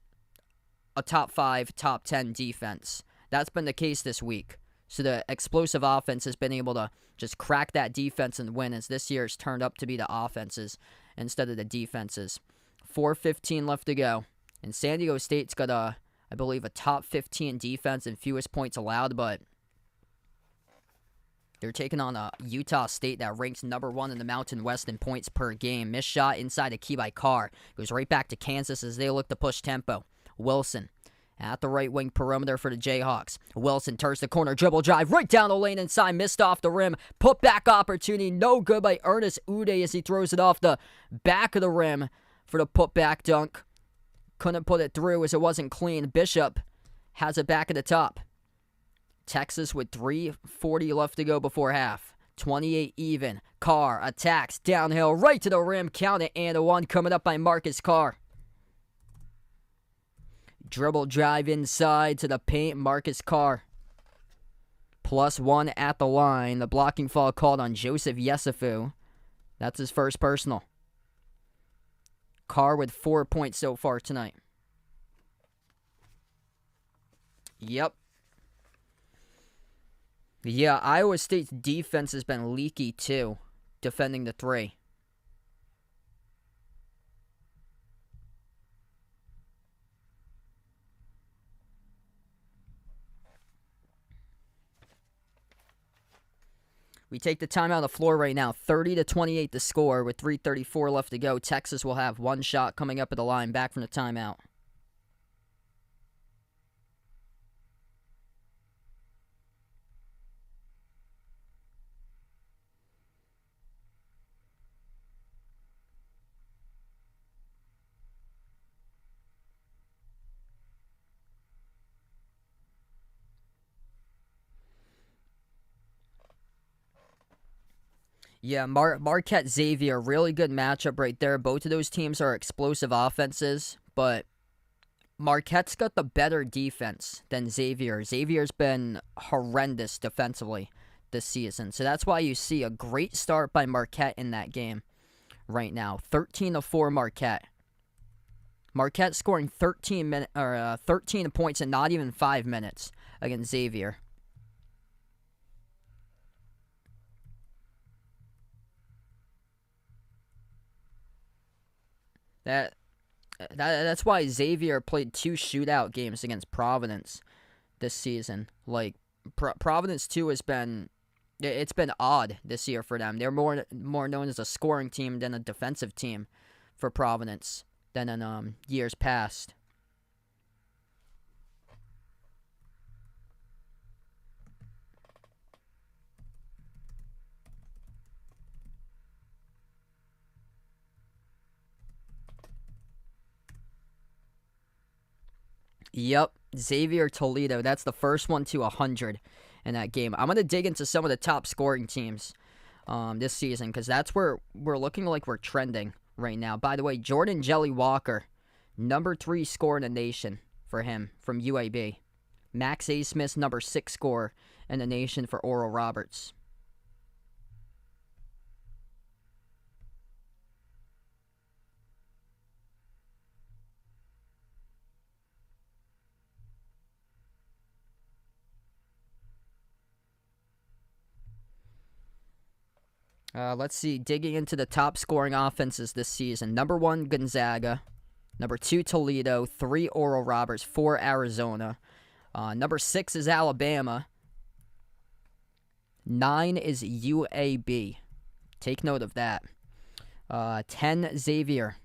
a top 5, top 10 defense. That's been the case this week. So the explosive offense has been able to just crack that defense and win, as this year has turned up to be the offenses instead of the defenses. 4:15 left to go. And San Diego State's got I believe, a top 15 defense and fewest points allowed, but they're taking on a Utah State that ranks number 1 in the Mountain West in points per game. Missed shot inside the key by Carr. Goes right back to Kansas as they look to push tempo. Wilson at the right wing perimeter for the Jayhawks. Wilson turns the corner, dribble drive right down the lane inside. Missed off the rim. Put back opportunity. No good by Ernest Uday as he throws it off the back of the rim for the put back dunk. Couldn't put it through as it wasn't clean. Bishop has it back at the top. Texas with 3:40 left to go before half. 28 even. Carr attacks downhill right to the rim. Count it, and a 1 coming up by Marcus Carr. Dribble drive inside to the paint. Marcus Carr. +1 at the line. The blocking foul called on Joseph Yesufu. That's his first personal. Carr with 4 points so far tonight. Yep. Yeah, Iowa State's defense has been leaky too, defending the 3. We take the timeout on the floor right now. 30-28 the score with 3:34 left to go. Texas will have 1 shot coming up at the line back from the timeout. Yeah, Marquette Xavier, really good matchup right there. Both of those teams are explosive offenses, but Marquette's got the better defense than Xavier. Xavier's been horrendous defensively this season. So that's why you see a great start by Marquette in that game right now. 13-4 Marquette. Marquette scoring 13 points in not even 5 minutes against Xavier. That's why Xavier played 2 shootout games against Providence this season. Like Providence too has been, it's been odd this year for them. They're more known as a scoring team than a defensive team for Providence than in years past. Yep, Xavier Toledo. That's the first one to 100 in that game. I'm going to dig into some of the top scoring teams this season because that's where we're looking like we're trending right now. By the way, Jordan Jelly Walker, number 3 scorer in the nation for him from UAB. Max A. Smith, number 6 scorer in the nation for Oral Roberts. Let's see, digging into the top scoring offenses this season. Number 1, Gonzaga. Number 2, Toledo. 3, Oral Roberts. 4, Arizona. Number 6 is Alabama. 9 is UAB. Take note of that. 10, Xavier.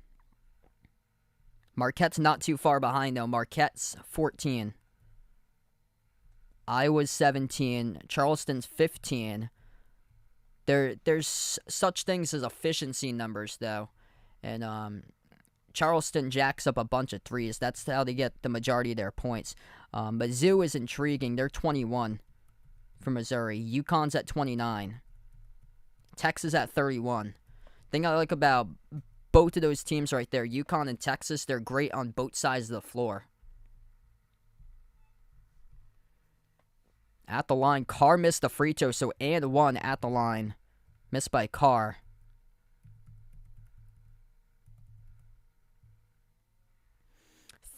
Marquette's not too far behind, though. Marquette's 14. Iowa's 17. Charleston's 15. There's such things as efficiency numbers, though. And Charleston jacks up a bunch of threes. That's how they get the majority of their points. But Zoo is intriguing. They're 21 for Missouri. UConn's at 29. Texas at 31. Thing I like about both of those teams right there, UConn and Texas, they're great on both sides of the floor. At the line, Carr missed the free throw, so and 1 at the line. Missed by Carr.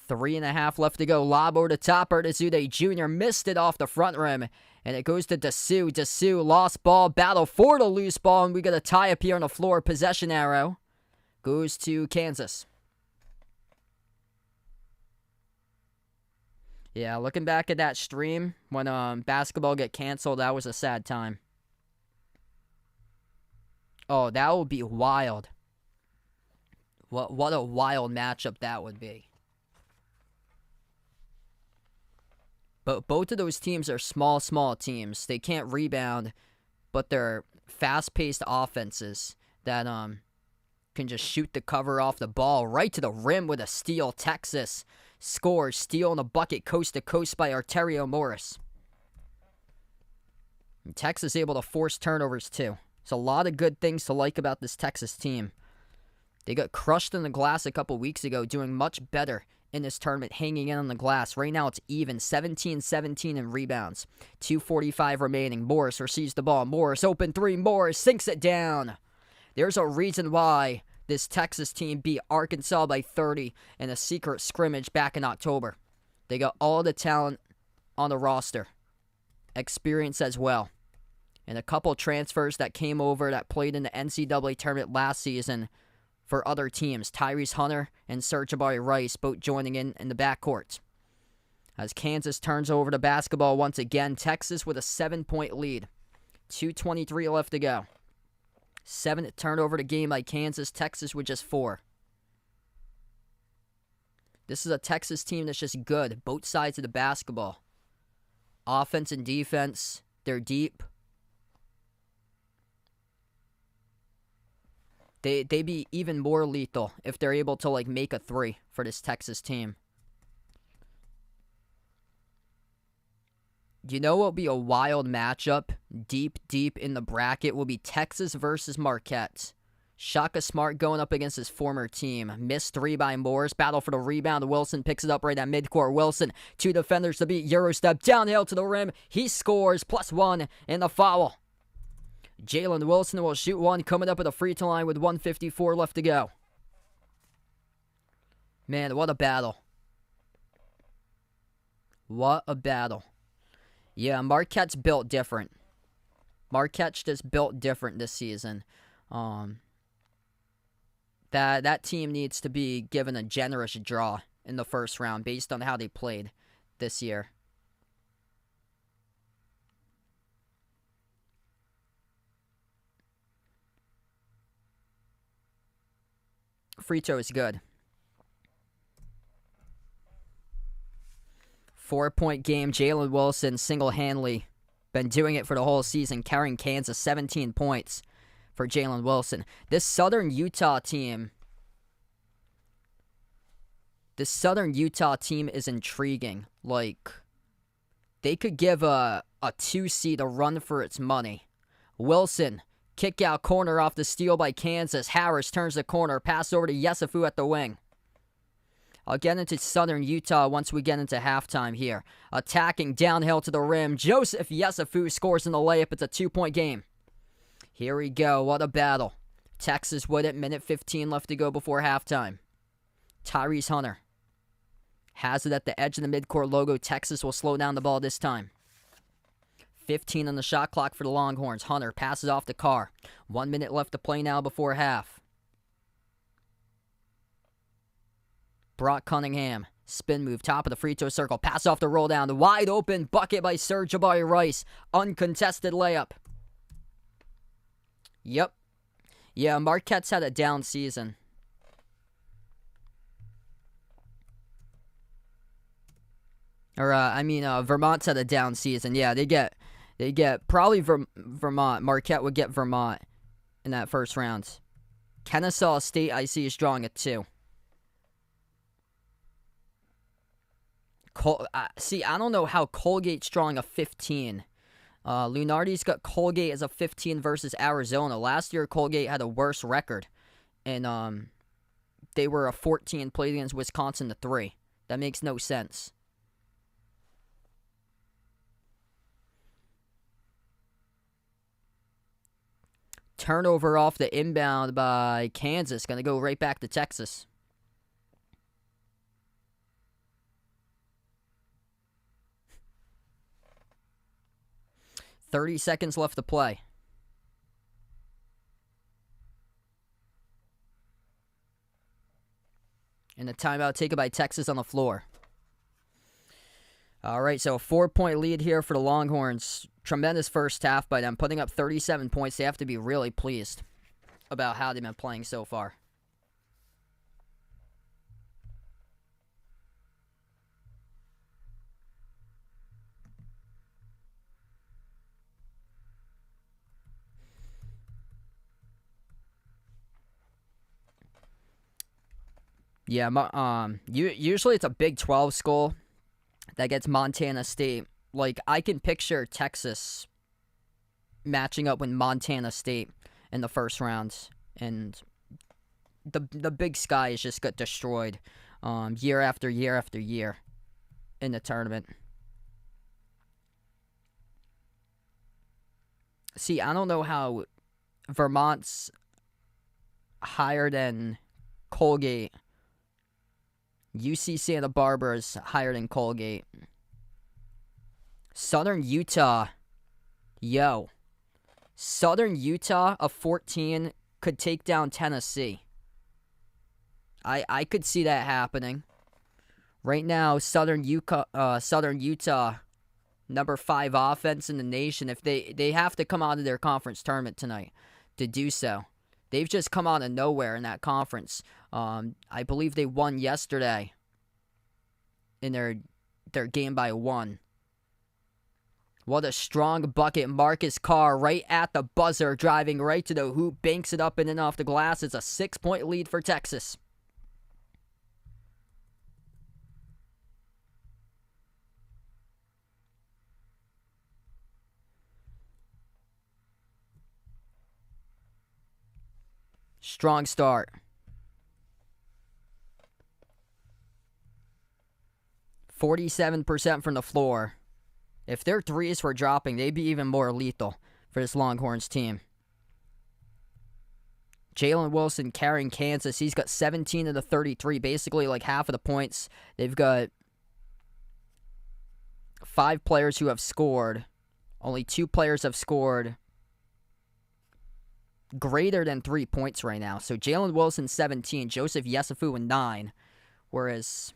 Three and a half left to go. Lob over the top. Artizude Jr. missed it off the front rim. And it goes to Dessou. Dessou lost ball. Battle for the loose ball. And we got a tie up here on the floor. Possession arrow goes to Kansas. Yeah, looking back at that stream when basketball got canceled, that was a sad time. Oh, that would be wild. What a wild matchup that would be. But both of those teams are small teams. They can't rebound, but they're fast-paced offenses that can just shoot the cover off the ball right to the rim with a steal. Texas scores, steal in the bucket, coast to coast by Arterio Morris. And Texas able to force turnovers too. There's a lot of good things to like about this Texas team. They got crushed in the glass a couple weeks ago, doing much better in this tournament, hanging in on the glass. Right now it's even, 17-17 in rebounds. 2:45 remaining. Morris receives the ball. Morris open three. Morris sinks it down. There's a reason why this Texas team beat Arkansas by 30 in a secret scrimmage back in October. They got all the talent on the roster. Experience as well. And a couple transfers that came over that played in the NCAA tournament last season for other teams. Tyrese Hunter and Serge Jabari Rice both joining in the backcourt. As Kansas turns over the basketball once again, Texas with a 7-point lead. 2:23 left to go. 7 turnover to game by Kansas. Texas with just 4. This is a Texas team that's just good. Both sides of the basketball. Offense and defense. They're deep. They'd be even more lethal if they're able to make a 3 for this Texas team. You know what will be a wild matchup deep in the bracket will be Texas versus Marquette. Shaka Smart going up against his former team. Missed 3 by Morris. Battle for the rebound. Wilson picks it up right at midcourt. Wilson, 2 defenders to beat. Eurostep downhill to the rim. He scores. +1 in the foul. Jalen Wilson will shoot one, coming up at the free throw line with 1:54 left to go. Man, what a battle. What a battle. Yeah, Marquette's built different. Marquette's just built different this season. That team needs to be given a generous draw in the first round based on how they played this year. Free throw is good. 4-point game. Jalen Wilson single-handedly been doing it for the whole season, carrying Kansas 17 points for Jalen Wilson. This Southern Utah team is intriguing. Like, they could give a 2 seed a run for its money. Wilson, kick out corner off the steal by Kansas. Harris turns the corner, pass over to Yesufu at the wing. I'll get into Southern Utah once we get into halftime here. Attacking downhill to the rim. Joseph Yesufu scores in the layup. It's a 2-point game. Here we go. What a battle. Texas with it. Minute 15 left to go before halftime. Tyrese Hunter has it at the edge of the midcourt logo. Texas will slow down the ball this time. 15 on the shot clock for the Longhorns. Hunter passes off to Carr. 1 minute left to play now before half. Brock Cunningham, spin move, top of the free throw circle, pass off the roll down, the wide open bucket by Serge Jabari Rice, uncontested layup. Yep. Yeah, Marquette's had a down season. Vermont's had a down season. Yeah, they get probably Vermont. Marquette would get Vermont in that first round. Kennesaw State, I see, is drawing a 2. I don't know how Colgate's drawing a 15. Lunardi's got Colgate as a 15 versus Arizona. Last year, Colgate had a worse record. And they were a 14, played against Wisconsin to 3. That makes no sense. Turnover off the inbound by Kansas. Going to go right back to Texas. 30 seconds left to play. And a timeout taken by Texas on the floor. All right, so a 4-point lead here for the Longhorns. Tremendous first half by them, putting up 37 points. They have to be really pleased about how they've been playing so far. Yeah, usually it's a Big 12 school that gets Montana State. Like, I can picture Texas matching up with Montana State in the first round, and the Big Sky has just got destroyed year after year after year in the tournament. See, I don't know how Vermont's higher than Colgate. UC Santa Barbara is higher than Colgate. Southern Utah. Southern Utah, a 14, could take down Tennessee. I could see that happening. Right now, Southern Utah, number 5 offense in the nation. If they have to come out of their conference tournament tonight to do so. They've just come out of nowhere in that conference. I believe they won yesterday in their game by 1. What a strong bucket. Marcus Carr right at the buzzer, driving right to the hoop, banks it up in and off the glass. It's a 6-point lead for Texas. Strong start. 47% from the floor. If their threes were dropping, they'd be even more lethal for this Longhorns team. Jalen Wilson carrying Kansas. He's got 17 of the 33, basically like half of the points. They've got 5 players who have scored. Only 2 players have scored greater than 3 points right now. So Jalen Wilson, 17. Joseph Yesufu, with 9. Whereas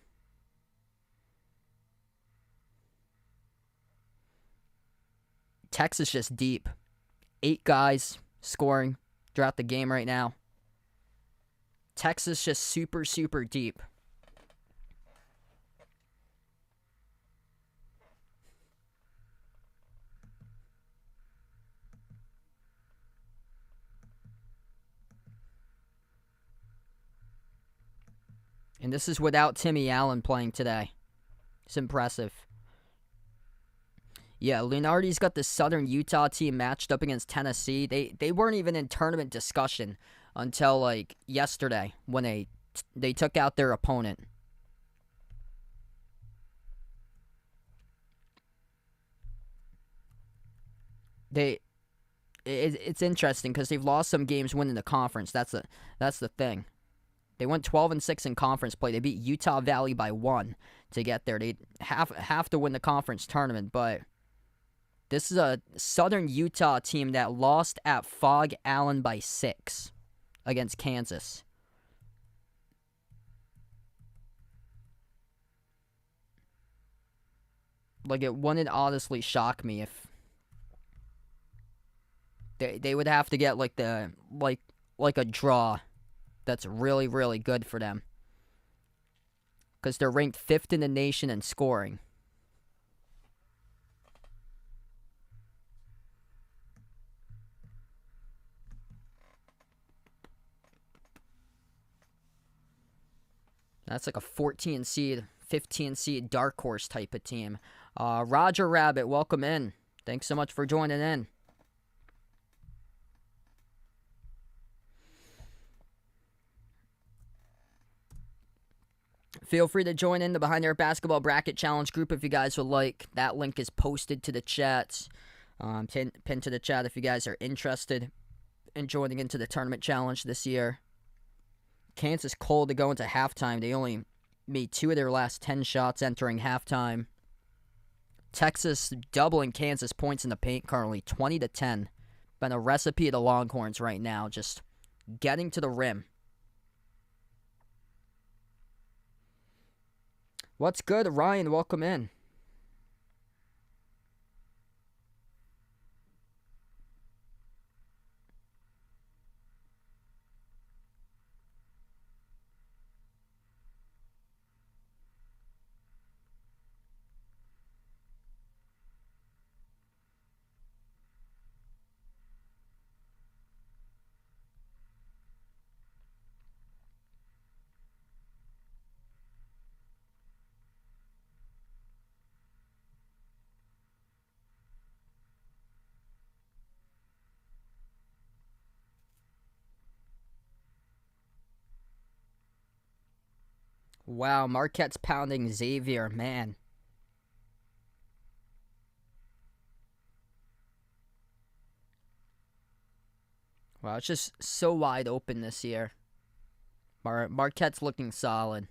Texas just deep. 8 guys scoring throughout the game right now. Texas just super, super deep. And this is without Timmy Allen playing today. It's impressive. Yeah, Lunardi's got the Southern Utah team matched up against Tennessee. They weren't even in tournament discussion until like yesterday when they took out their opponent. It's interesting because they've lost some games winning the conference. That's the thing. They went 12-6 in conference play. They beat Utah Valley by 1 to get there. They have to win the conference tournament, but this is a Southern Utah team that lost at Fog Allen by 6 against Kansas. Like, it wouldn't honestly shock me if they would have to get like a draw that's really, really good for them. Because they're ranked 5th in the nation in scoring. That's like a 14 seed, 15 seed dark horse type of team. Roger Rabbit, welcome in. Thanks so much for joining in. Feel free to join in the Behind Their Basketball Bracket Challenge group if you guys would like. That link is posted to the chat, pinned to the chat if you guys are interested in joining into the tournament challenge this year. Kansas cold to go into halftime. They only made 2 of their last 10 shots entering halftime. Texas doubling Kansas points in the paint currently, 20-10. Been a recipe of the Longhorns right now, just getting to the rim. What's good, Ryan? Welcome in. Wow, Marquette's pounding Xavier, man. Wow, it's just so wide open this year. Marquette's looking solid.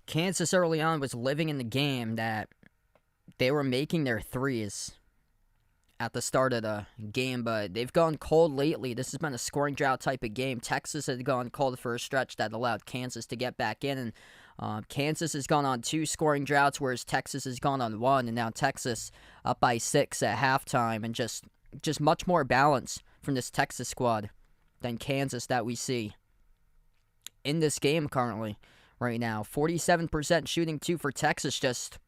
Kansas early on was living in the game that they were making their threes at the start of the game, but they've gone cold lately. This has been a scoring drought type of game. Texas has gone cold for a stretch that allowed Kansas to get back in, and Kansas has gone on 2 scoring droughts, whereas Texas has gone on 1, and now Texas up by 6 at halftime, and just much more balance from this Texas squad than Kansas that we see in this game currently right now. 47% shooting, 2 for Texas, just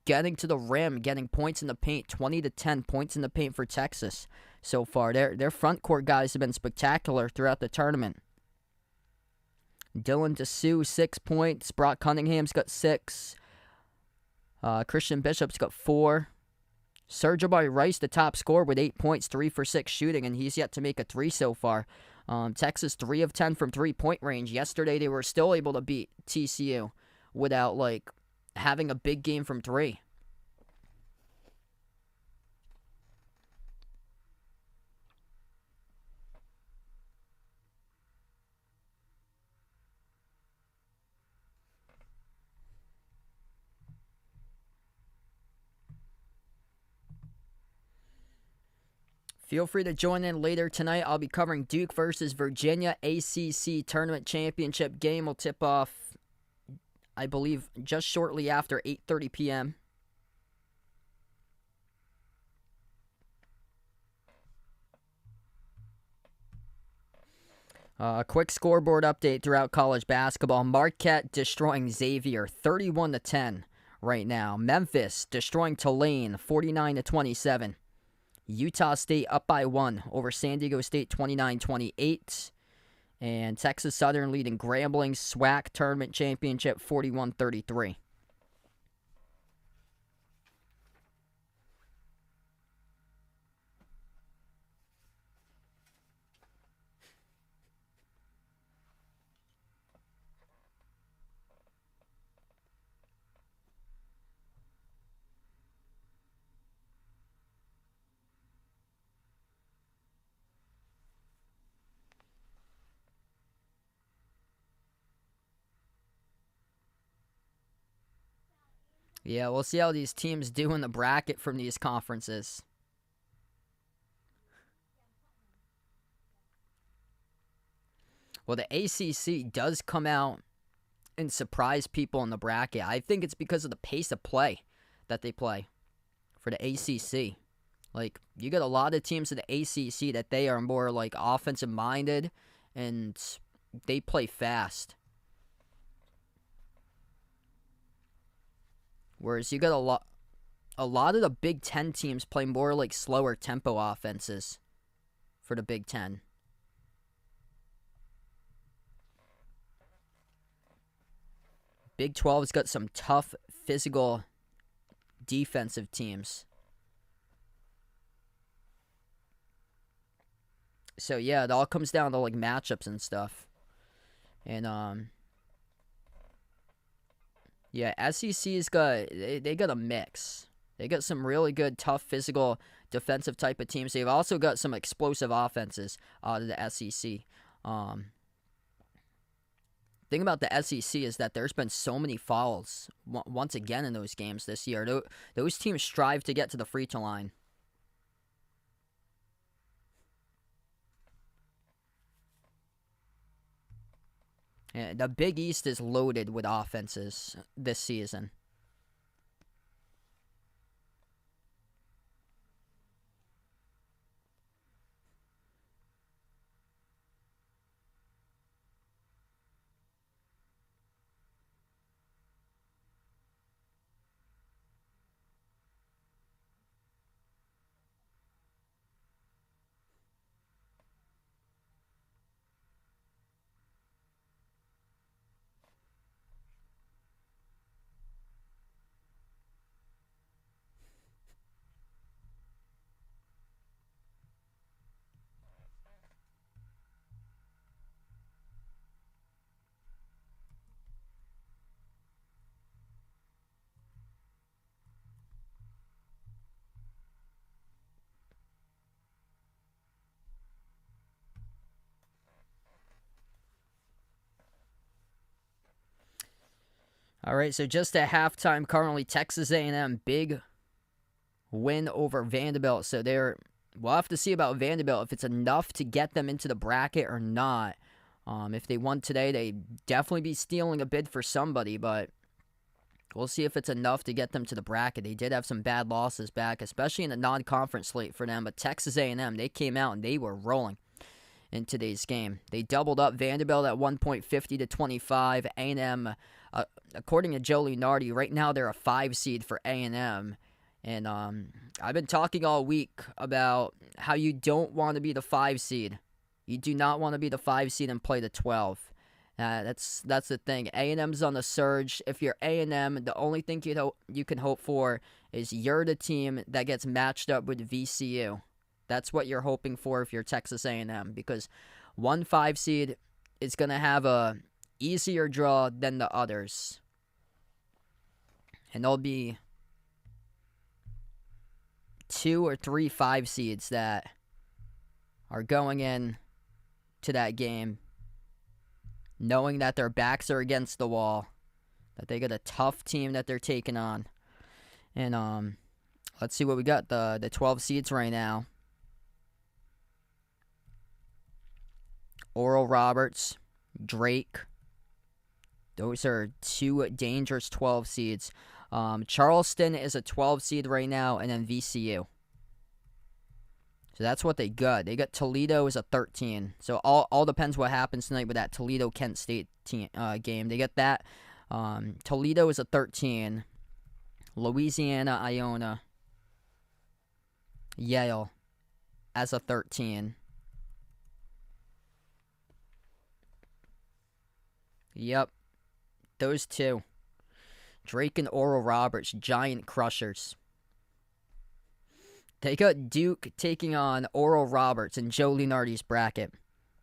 getting to the rim, getting points in the paint. 20-10 points in the paint for Texas so far. Their front court guys have been spectacular throughout the tournament. Dylan Dessou, 6 points. Brock Cunningham's got 6. Christian Bishop's got 4. Serge Rice, the top scorer, with 8 points, 3 for 6 shooting, and he's yet to make a 3 so far. Texas 3 of 10 from 3-point range. Yesterday they were still able to beat TCU without having a big game from 3. Feel free to join in later tonight. I'll be covering Duke versus Virginia. ACC Tournament Championship game will tip off, I believe, just shortly after 8:30 p.m. A quick scoreboard update throughout college basketball. Marquette destroying Xavier 31-10 right now. Memphis destroying Tulane 49-27. Utah State up by 1 over San Diego State 29-28. And Texas Southern leading Grambling SWAC Tournament Championship 41-33. Yeah, we'll see how these teams do in the bracket from these conferences. Well, the ACC does come out and surprise people in the bracket. I think it's because of the pace of play that they play for the ACC. You got a lot of teams in the ACC that they are more offensive-minded, and they play fast. Whereas you got a lot of the Big Ten teams play more slower tempo offenses for the Big Ten. Big 12's got some tough physical defensive teams. So yeah, it all comes down to matchups and stuff. And yeah, SEC's they got a mix. They got some really good, tough, physical, defensive type of teams. They've also got some explosive offenses out of the SEC. Thing about the SEC is that there's been so many fouls once again in those games this year. Those teams strive to get to the free throw line. Yeah, the Big East is loaded with offenses this season. All right, so just at halftime, currently Texas A&M big win over Vanderbilt. So we'll have to see about Vanderbilt if it's enough to get them into the bracket or not. If they won today, they'd definitely be stealing a bid for somebody, but we'll see if it's enough to get them to the bracket. They did have some bad losses back, especially in the non-conference slate for them, but Texas A&M, they came out and they were rolling in today's game. They doubled up Vanderbilt at 1.50 to 25. A&M, according to Joe Lunardi, right now they're a 5 seed for A&M. And I've been talking all week about how you don't want to be the 5 seed. You do not want to be the 5 seed and play the 12. That's the thing. A&M's on the surge. If you're A&M, the only thing you can hope for is you're the team that gets matched up with VCU. That's what you're hoping for if you're Texas A&M, because 1 5 seed is going to have a easier draw than the others. And there'll be 2 or 3 5 seeds that are going in to that game knowing that their backs are against the wall, that they got a tough team that they're taking on. And let's see what we got. The 12 seeds right now. Oral Roberts, Drake. Those are 2 dangerous 12 seeds. Charleston is a 12 seed right now, and then VCU. So that's what they got. They got Toledo as a 13. So all depends what happens tonight with that Toledo-Kent State game. They get that. Toledo is a 13. Louisiana, Iona, Yale as a 13. Yep. Those 2. Drake and Oral Roberts, giant crushers. They got Duke taking on Oral Roberts in Joe Lunardi's bracket.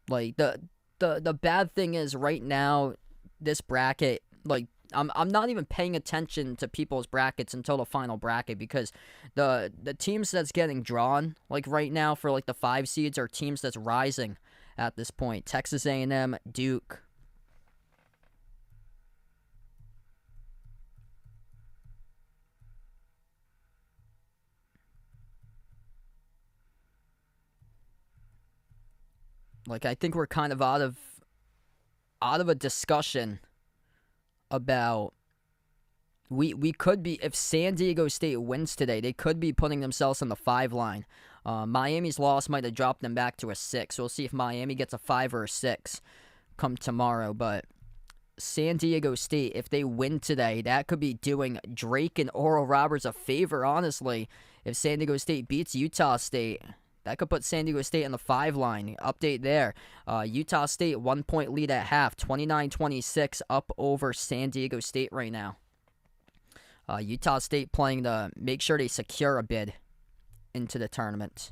Like, the bad thing is right now, this bracket, like, I'm not even paying attention to people's brackets until the final bracket, because the teams that's getting drawn, like, right now for, like, the 5 seeds are teams that's rising at this point. Texas A&M, Duke. Like, I think we're kind of out of a discussion about we could be, if San Diego State wins today, they could be putting themselves on the 5 line. Miami's loss might have dropped them back to a 6. We'll see if Miami gets a 5 or a 6 come tomorrow. But San Diego State, if they win today, that could be doing Drake and Oral Roberts a favor, honestly. If San Diego State beats Utah State, that could put San Diego State on the 5 line. Update there. Utah State, 1-point lead at half. 29-26 up over San Diego State right now. Utah State playing to make sure they secure a bid into the tournament.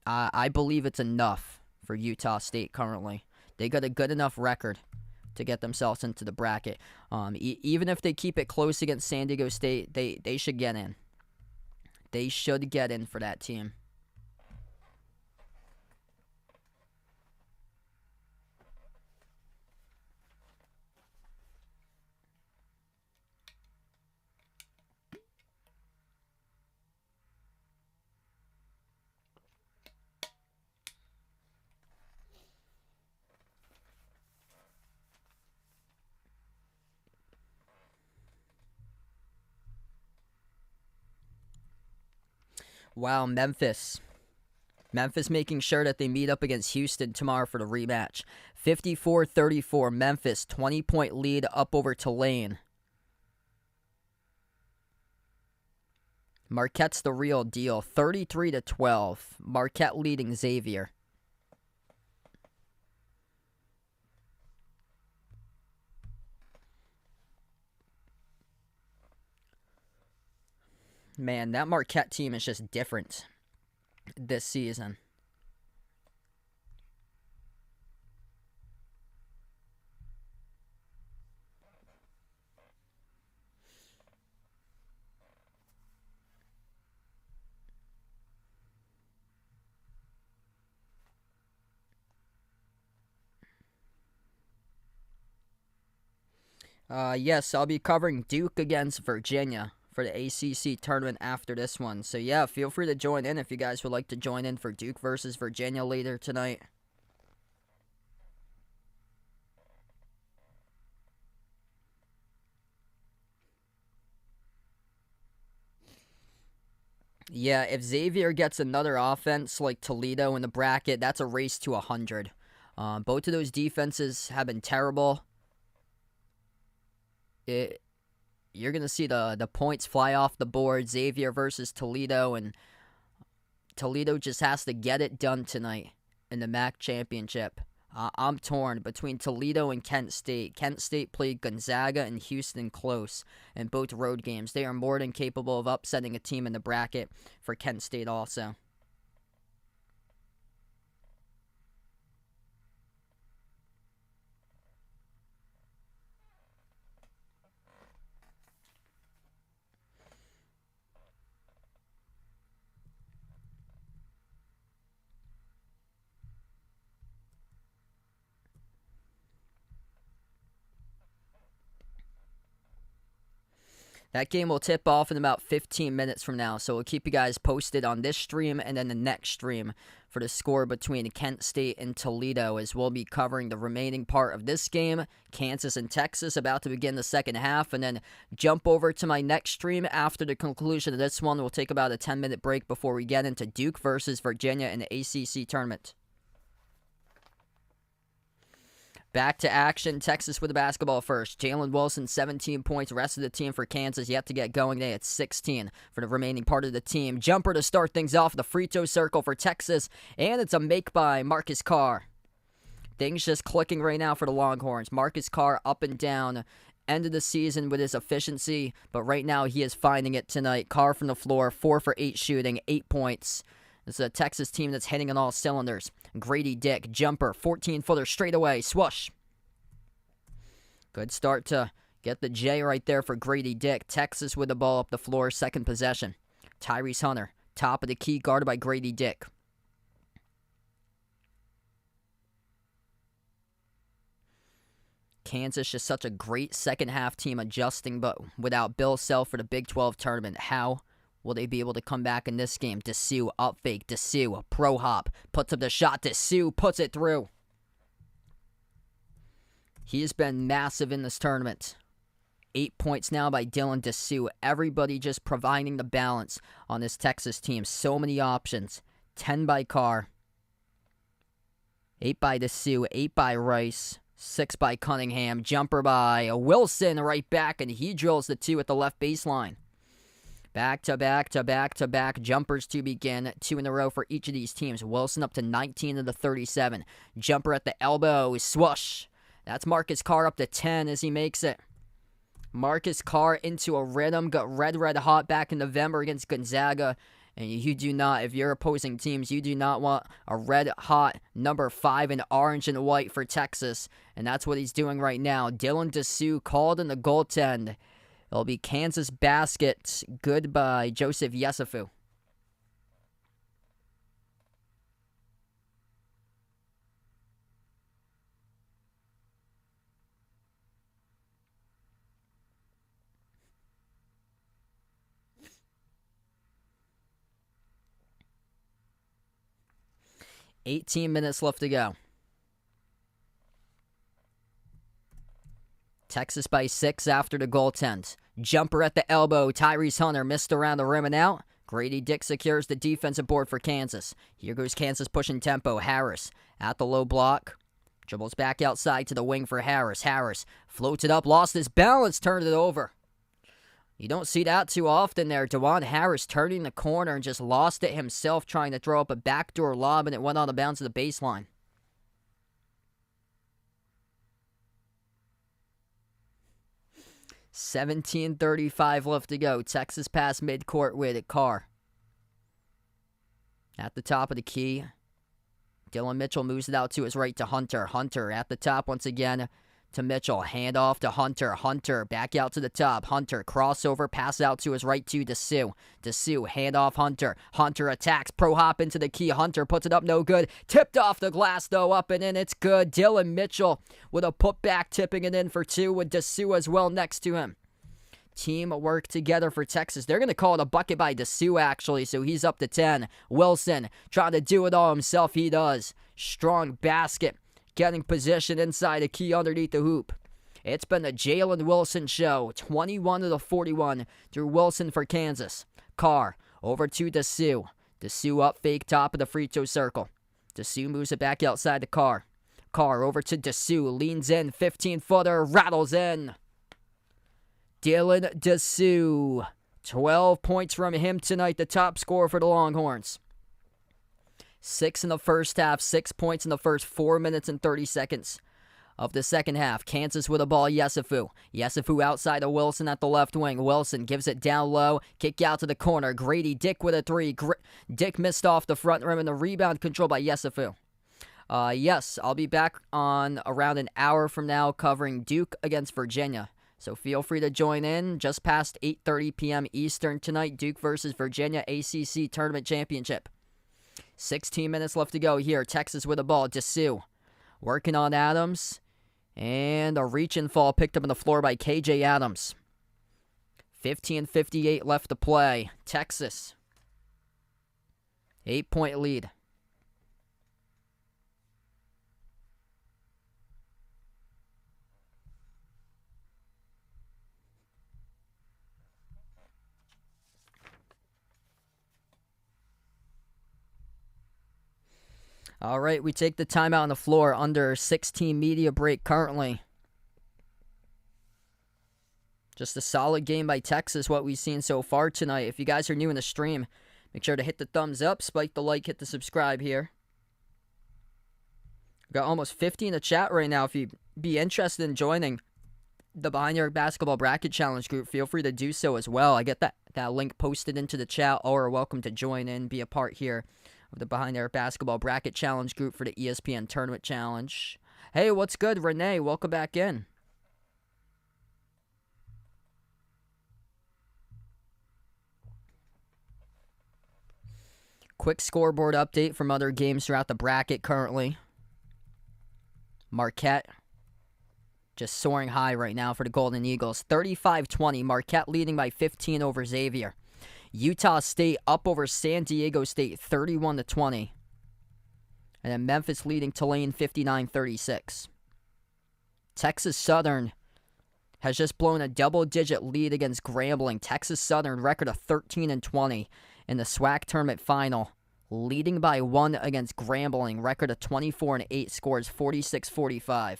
I believe it's enough for Utah State currently. They got a good enough record to get themselves into the bracket. Even if they keep it close against San Diego State, they should get in. They should get in for that team. Wow, Memphis. Memphis making sure that they meet up against Houston tomorrow for the rematch. 54-34, Memphis, 20-point lead up over Tulane. Marquette's the real deal, 33-12. Marquette leading Xavier. Man, that Marquette team is just different this season. Yes, I'll be covering Duke against Virginia for the ACC tournament after this one. So, yeah, feel free to join in if you guys would like to join in for Duke versus Virginia later tonight. Yeah, if Xavier gets another offense like Toledo in the bracket, that's a race to 100. Both of those defenses have been terrible. You're going to see the points fly off the board. Xavier versus Toledo, and Toledo just has to get it done tonight in the MAC championship. I'm torn between Toledo and Kent State. Kent State played Gonzaga and Houston close in both road games. They are more than capable of upsetting a team in the bracket for Kent State also. That game will tip off in about 15 minutes from now, so we'll keep you guys posted on this stream and then the next stream for the score between Kent State and Toledo, as we'll be covering the remaining part of this game, Kansas and Texas, about to begin the second half, and then jump over to my next stream after the conclusion of this one. We'll take about a 10-minute break before we get into Duke versus Virginia in the ACC tournament. Back to action. Texas with the basketball first. Jalen Wilson, 17 points. Rest of the team for Kansas yet to get going. They had 16 for the remaining part of the team. Jumper to start things off. The free throw circle for Texas. And it's a make by Marcus Carr. Things just clicking right now for the Longhorns. Marcus Carr up and down. End of the season with his efficiency. But right now he is finding it tonight. Carr from the floor. 4 for 8 shooting. 8 points. This is a Texas team that's hitting on all cylinders. Grady Dick, jumper, 14-footer straight away, swoosh. Good start to get the J right there for Grady Dick. Texas with the ball up the floor, second possession. Tyrese Hunter, top of the key, guarded by Grady Dick. Kansas just such a great second half team adjusting, but without Bill Self for the Big 12 tournament. How will they be able to come back in this game? Dessou, up fake. Dessou, pro hop. Puts up the shot. Dessou puts it through. He has been massive in this tournament. 8 points now by Dylan Dessou. Everybody just providing the balance on this Texas team. So many options. 10 by Carr. 8 by Dessou. 8 by Rice. 6 by Cunningham. Jumper by Wilson right back, and he drills the 2 at the left baseline. Back-to-back jumpers to begin. 2 in a row for each of these teams. Wilson up to 19 of the 37. Jumper at the elbow. Swoosh. That's Marcus Carr up to 10 as he makes it. Marcus Carr into a rhythm. Got red hot back in November against Gonzaga. And you do not, if you're opposing teams, you do not want a red hot number 5 in orange and white for Texas. And that's what he's doing right now. Dylan Dessou called in the goaltend. It'll be Kansas basket. Good by Joseph Yesufu. $18 minutes left to go. Texas by 6 after the goaltend. Jumper at the elbow. Tyrese Hunter missed around the rim and out. Grady Dick secures the defensive board for Kansas. Here goes Kansas pushing tempo. Harris at the low block. Dribbles back outside to the wing for Harris. Harris floats it up, lost his balance, turned it over. You don't see that too often there. DeJuan Harris turning the corner and just lost it himself, trying to throw up a backdoor lob, and it went on the bounce of the baseline. $17:35 left to go. Texas pass midcourt with Carr. At the top of the key. Dylan Mitchell moves it out to his right to Hunter. Hunter at the top once again to Mitchell. Hand off to Hunter. Hunter back out to the top. Hunter crossover. Pass out to his right to Dessou. Dessou hand off Hunter. Hunter attacks. Pro hop into the key. Hunter puts it up. No good. Tipped off the glass though. Up and in. It's good. Dylan Mitchell with a putback tipping it in for 2 with Dessou as well next to him. Teamwork together for Texas. They're going to call it a bucket by Dessou, actually, so he's up to 10. Wilson trying to do it all himself. He does. Strong basket. Getting position inside the key underneath the hoop. It's been the Jalen Wilson show. 21-41 through Wilson for Kansas. Carr over to Dessou. Dessou up, fake top of the free throw circle. Dessou moves it back outside the Carr. Carr over to Dessou. Leans in. 15-footer. Rattles in. Dylan Dessou. 12 points from him tonight. The top scorer for the Longhorns. 6 in the first half. 6 points in the first 4 minutes and 30 seconds of the second half. Kansas with the ball. Yesufu. Yesufu outside of Wilson at the left wing. Wilson gives it down low. Kick out to the corner. Grady Dick with a three. Dick missed off the front rim, and the rebound controlled by Yesufu. Yes, I'll be back on around an hour from now covering Duke against Virginia. So feel free to join in just past 8:30 p.m. Eastern tonight. Duke versus Virginia ACC Tournament Championship. 16 minutes left to go here. Texas with the ball. Dessou working on Adams. And a reach and fall picked up on the floor by KJ Adams. 15:58 left to play. Texas. 8-point lead. All right, we take the timeout on the floor under 16 media break currently. Just a solid game by Texas, what we've seen so far tonight. If you guys are new in the stream, make sure to hit the thumbs up, spike the like, hit the subscribe here. We've got almost 50 in the chat right now. If you'd be interested in joining the Behind the Arc Basketball Bracket Challenge group, feel free to do so as well. I get that link posted into the chat, or are welcome to join in, be a part here of the Behind the Arc Basketball Bracket Challenge group for the ESPN Tournament Challenge. Hey, what's good, Renee? Welcome back in. Quick scoreboard update from other games throughout the bracket currently. Marquette just soaring high right now for the Golden Eagles. 35-20, Marquette leading by 15 over Xavier. Utah State up over San Diego State 31-20. And then Memphis leading Tulane 59-36. Texas Southern has just blown a double-digit lead against Grambling. Texas Southern record of 13-20 in the SWAC tournament final, leading by 1 against Grambling. Record of 24-8, scores 46-45.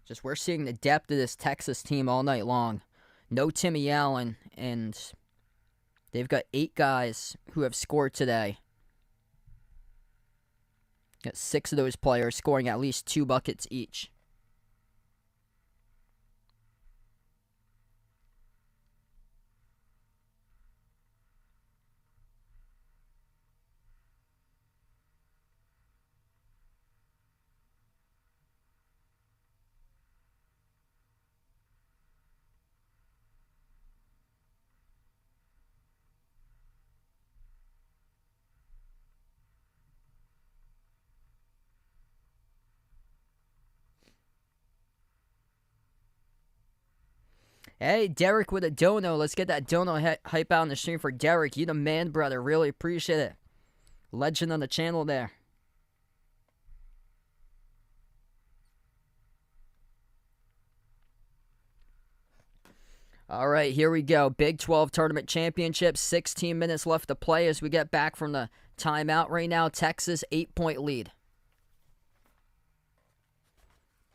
Just we're seeing the depth of this Texas team all night long. No Timmy Allen, and they've got 8 guys who have scored today. Got 6 of those players scoring at least 2 buckets each. Hey, Derek with a dono. Let's get that dono hype out on the stream for Derek. You the man, brother. Really appreciate it. Legend on the channel there. All right, here we go. Big 12 Tournament Championship. 16 minutes left to play as we get back from the timeout right now. Texas, 8-point lead.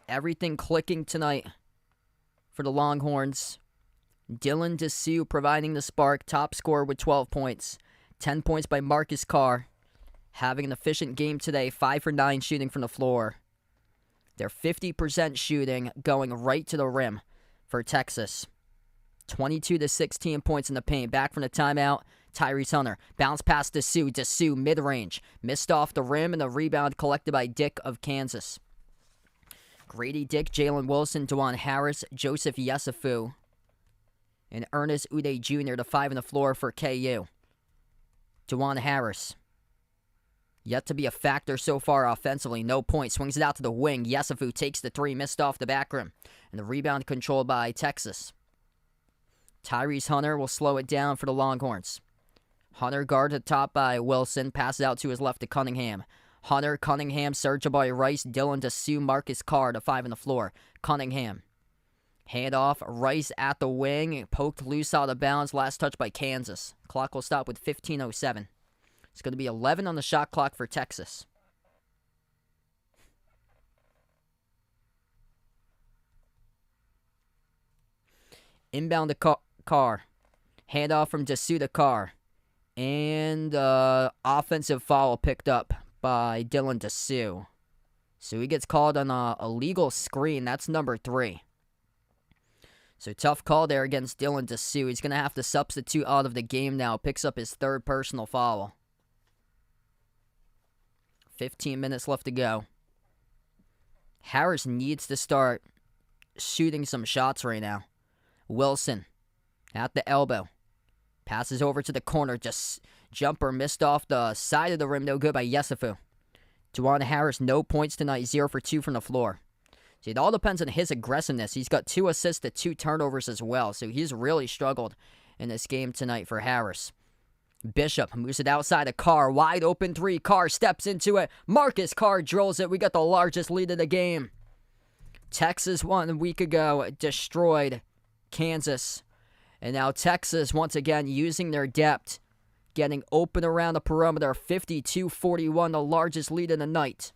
Everything clicking tonight for the Longhorns. Dylan Dessou providing the spark. Top scorer with 12 points. 10 points by Marcus Carr. Having an efficient game today. 5 for 9 shooting from the floor. They're 50% shooting, going right to the rim for Texas. 22-16 points in the paint. Back from the timeout, Tyrese Hunter. Bounce pass to Sue. Sue, mid-range. Missed off the rim, and the rebound collected by Dick of Kansas. Grady Dick, Jalen Wilson, DeJuan Harris, Joseph Yesufu, and Ernest Uday Jr., the 5 on the floor for KU. DeJuan Harris, yet to be a factor so far offensively. No point. Swings it out to the wing. Yesufu takes the 3, missed off the back rim. And the rebound controlled by Texas. Tyrese Hunter will slow it down for the Longhorns. Hunter guarded at the top by Wilson. Passes out to his left to Cunningham. Hunter, Cunningham, Serge Abayi Rice, Dylan DeSue, Marcus Carr, the 5 on the floor. Cunningham. Handoff, Rice at the wing. Poked loose out of bounds. Last touch by Kansas. Clock will stop with 15:07. It's going to be 11 on the shot clock for Texas. Inbound to Carr. Handoff from DeSue to Carr. And offensive foul picked up by Dylan DeSue. So he gets called on a illegal screen. That's number 3. So tough call there against Dylan DeSue. He's going to have to substitute out of the game now. Picks up his 3rd personal foul. 15 minutes left to go. Harris needs to start shooting some shots right now. Wilson at the elbow. Passes over to the corner. Just jumper missed off the side of the rim. No good by Yesufu. DeJuan Harris, no points tonight. 0 for 2 from the floor. See, it all depends on his aggressiveness. He's got 2 assists to 2 turnovers as well. So he's really struggled in this game tonight for Harris. Bishop moves it outside of Carr. Wide open 3. Carr steps into it. Marcus Carr drills it. We got the largest lead of the game. Texas won a week ago. Destroyed Kansas. And now Texas, once again, using their depth. Getting open around the perimeter. 52-41, the largest lead of the night.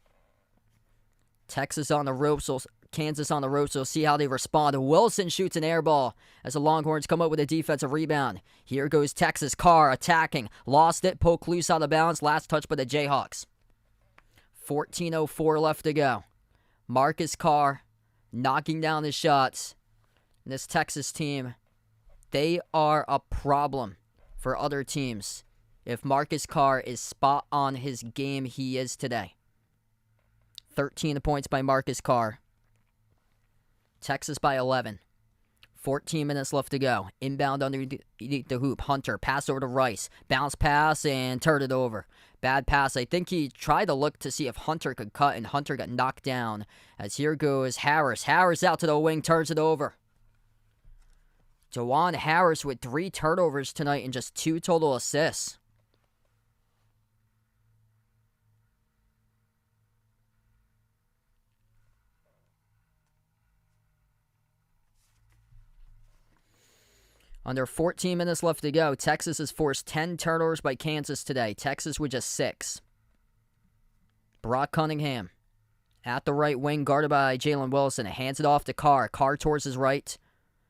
Texas on the ropes. Kansas on the ropes. We'll see how they respond. Wilson shoots an air ball as the Longhorns come up with a defensive rebound. Here goes Texas. Carr attacking. Lost it. Poke loose out of bounds. Last touch by the Jayhawks. 14:04 left to go. Marcus Carr knocking down his shots. And this Texas team, they are a problem for other teams. If Marcus Carr is spot on his game he is today. 13 points by Marcus Carr. Texas by 11. 14 minutes left to go. Inbound underneath the hoop. Hunter, pass over to Rice. Bounce pass and turned it over. Bad pass. I think he tried to look to see if Hunter could cut, and Hunter got knocked down. As here goes Harris. Harris out to the wing, turns it over. DeJuan Harris with 3 turnovers tonight and just 2 total assists. Under 14 minutes left to go, Texas has forced 10 turnovers by Kansas today. Texas with just 6. Brock Cunningham at the right wing, guarded by Jalen Wilson. Hands it off to Carr. Carr towards his right.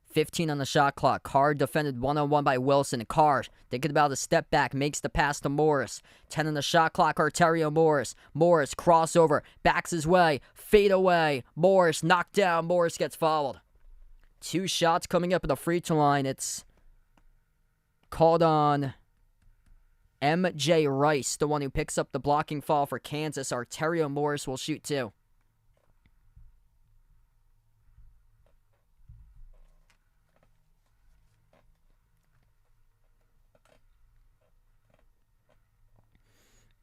15 on the shot clock. Carr defended one-on-one by Wilson. Carr, thinking about a step back, makes the pass to Morris. 10 on the shot clock, Arterio Morris. Morris, crossover, backs his way, fade away. Morris, knocked down. Morris gets fouled. 2 shots coming up at the free throw line. It's called on M.J. Rice, the one who picks up the blocking foul for Kansas. Arterio Morris will shoot 2.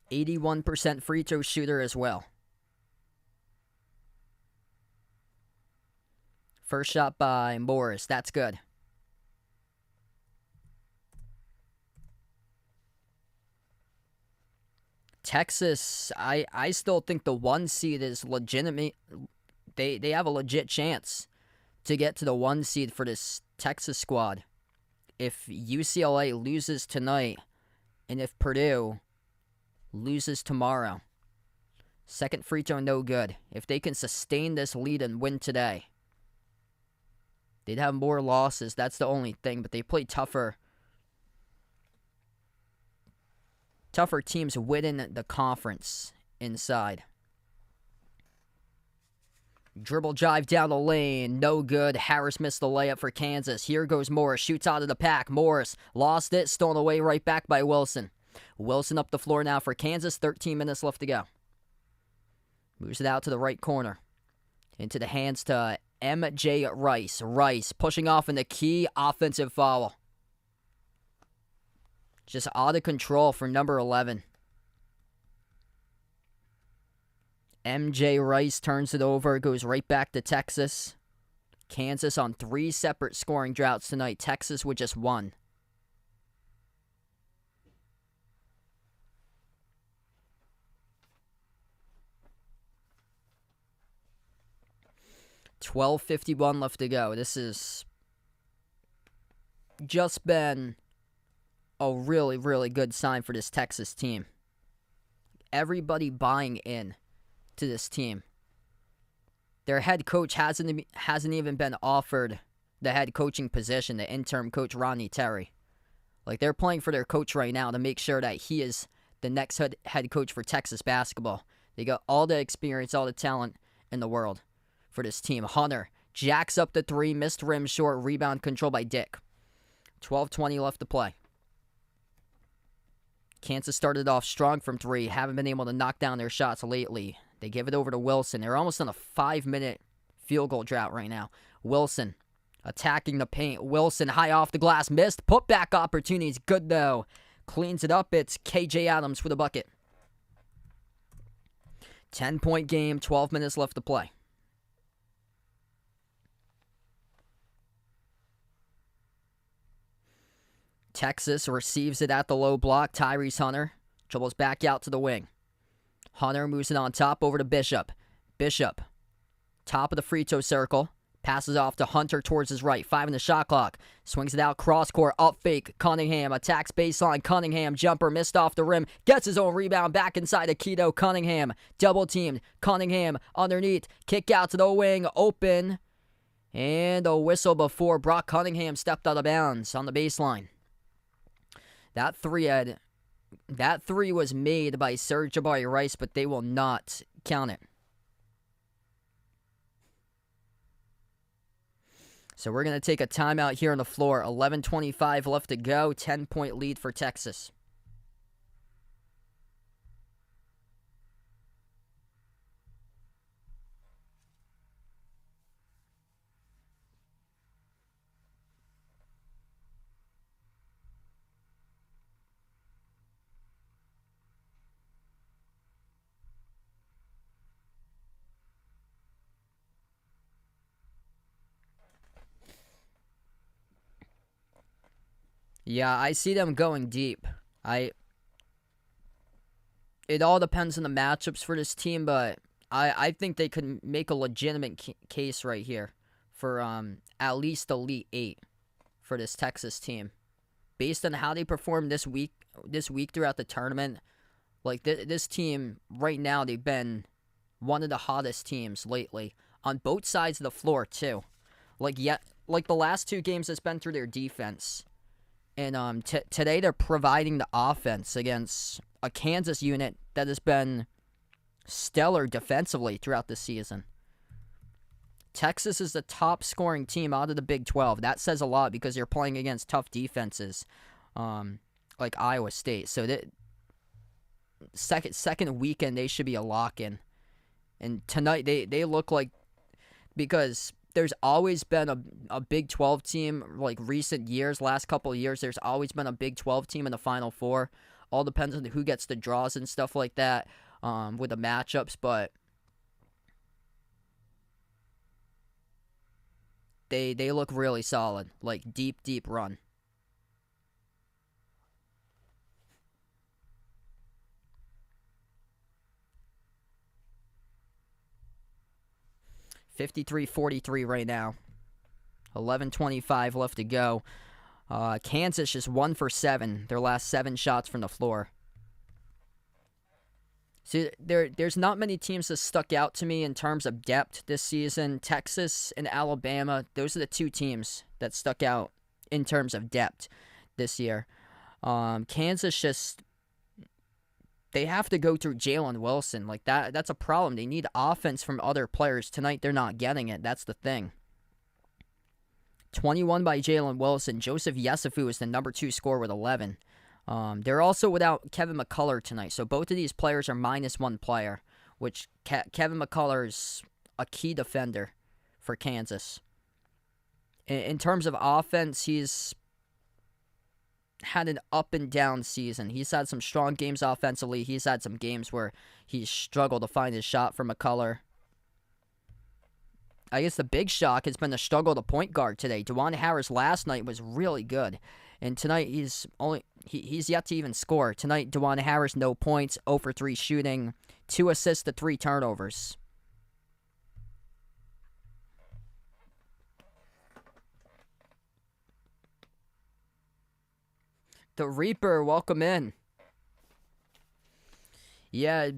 .81% free throw shooter as well. First shot by Morris. That's good. Texas, I still think the 1 seed is legitimate. They have a legit chance to get to the 1 seed for this Texas squad. If UCLA loses tonight, and if Purdue loses tomorrow, second free throw no good. If they can sustain this lead and win today, they'd have more losses. That's the only thing. But they play tougher teams within the conference inside. Dribble drive down the lane. No good. Harris missed the layup for Kansas. Here goes Morris. Shoots out of the pack. Morris lost it. Stolen away right back by Wilson. Wilson up the floor now for Kansas. 13 minutes left to go. Moves it out to the right corner. Into the hands to M.J. Rice. Rice pushing off in the key offensive foul. Just out of control for number 11. M.J. Rice turns it over. Goes right back to Texas. Kansas on 3 separate scoring droughts tonight. Texas with just 1. $12:51 left to go. This has just been a really, really good sign for this Texas team. Everybody buying in to this team. Their head coach hasn't even been offered the head coaching position, the interim coach Ronnie Terry. Like, they're playing for their coach right now to make sure that he is the next head coach for Texas basketball. They got all the experience, all the talent in the world for this team. Hunter jacks up the 3, missed rim short, rebound control by Dick. 12:20 left to play. Kansas started off strong from 3, haven't been able to knock down their shots lately. They give it over to Wilson. They're almost on a 5-minute field goal drought right now. Wilson attacking the paint. Wilson high off the glass, missed. Putback opportunities, good though. Cleans it up. It's KJ Adams for the bucket. 10-point game, 12 minutes left to play. Texas receives it at the low block. Tyrese Hunter dribbles back out to the wing. Hunter moves it on top over to Bishop. Bishop, top of the free throw circle. Passes off to Hunter towards his right. 5 in the shot clock. Swings it out cross court. Up fake. Cunningham attacks baseline. Cunningham jumper missed off the rim. Gets his own rebound back inside of Keto. Cunningham double teamed. Cunningham underneath. Kick out to the wing. Open. And a whistle before Brock Cunningham stepped out of bounds on the baseline. That three was made by Serge Jabari Rice, but they will not count it. So we're going to take a timeout here on the floor. 11:25 left to go. 10-point lead for Texas. Yeah, I see them going deep. It all depends on the matchups for this team, but I think they could make a legitimate case right here for at least Elite 8 for this Texas team. Based on how they performed this week throughout the tournament, like this team right now, they've been one of the hottest teams lately on both sides of the floor too. Like the last 2 games, it's been through their defense. And today they're providing the offense against a Kansas unit that has been stellar defensively throughout the season. Texas is the top scoring team out of the Big 12. That says a lot because you're playing against tough defenses like Iowa State. So that second weekend, they should be a lock-in. And tonight they look like, because there's always been a Big 12 team, like recent years, last couple of years, there's always been a Big 12 team in the Final Four. All depends on who gets the draws and stuff like that with the matchups, but they look really solid, like deep run. $53-43 right now. 11:25 left to go. Kansas just 1 for 7. Their last 7 shots from the floor. See, there's not many teams that stuck out to me in terms of depth this season. Texas and Alabama, those are the 2 teams that stuck out in terms of depth this year. Kansas just they have to go through Jalen Wilson. Like, that's a problem. They need offense from other players. Tonight, they're not getting it. That's the thing. 21 by Jalen Wilson. Joseph Yesufu is the number 2 scorer with 11. They're also without Kevin McCullough tonight. So both of these players are -1 player, which Kevin McCullough is a key defender for Kansas. In terms of offense, he's had an up and down season. He's had some strong games offensively. He's had some games where he's struggled to find his shot for McCullough. I guess the big shock has been the struggle to point guard today. DeJuan Harris last night was really good. And tonight he's yet to even score. Tonight, DeJuan Harris, no points, 0 for 3 shooting, 2 assists to 3 turnovers. The Reaper, welcome in. Yeah,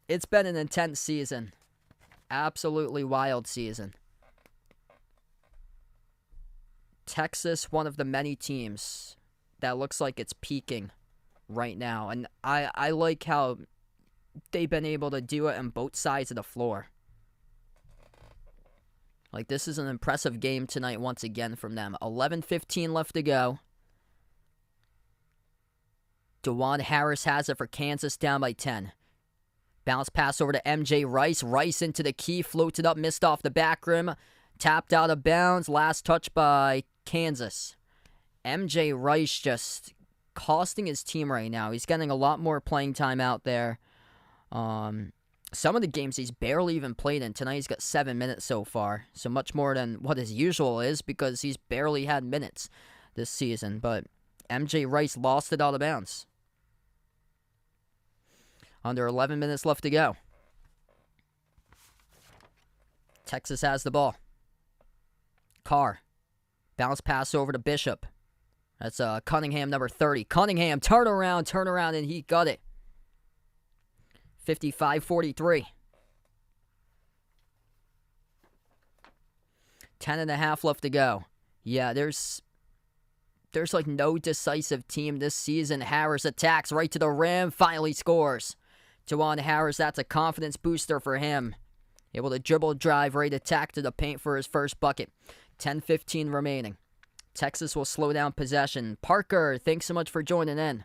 it's been an intense season. Absolutely wild season. Texas, one of the many teams that looks like it's peaking right now. And I like how they've been able to do it on both sides of the floor. Like, this is an impressive game tonight once again from them. 11:15 left to go. DeJuan Harris has it for Kansas, down by 10. Bounce pass over to MJ Rice. Rice into the key, floated up, missed off the back rim. Tapped out of bounds. Last touch by Kansas. MJ Rice just costing his team right now. He's getting a lot more playing time out there. Some of the games he's barely even played in. Tonight he's got 7 minutes so far. So much more than what his usual is because he's barely had minutes this season. But MJ Rice lost it out of bounds. Under 11 minutes left to go. Texas has the ball. Carr. Bounce pass over to Bishop. That's Cunningham, number 30. Cunningham, turn around, and he got it. 55-43. 10.5 left to go. Yeah, there's like no decisive team this season. Harris attacks right to the rim, finally scores. DeJuan Harris, that's a confidence booster for him. Able to dribble, drive, right attack to the paint for his first bucket. 10:15 remaining. Texas will slow down possession. Parker, thanks so much for joining in.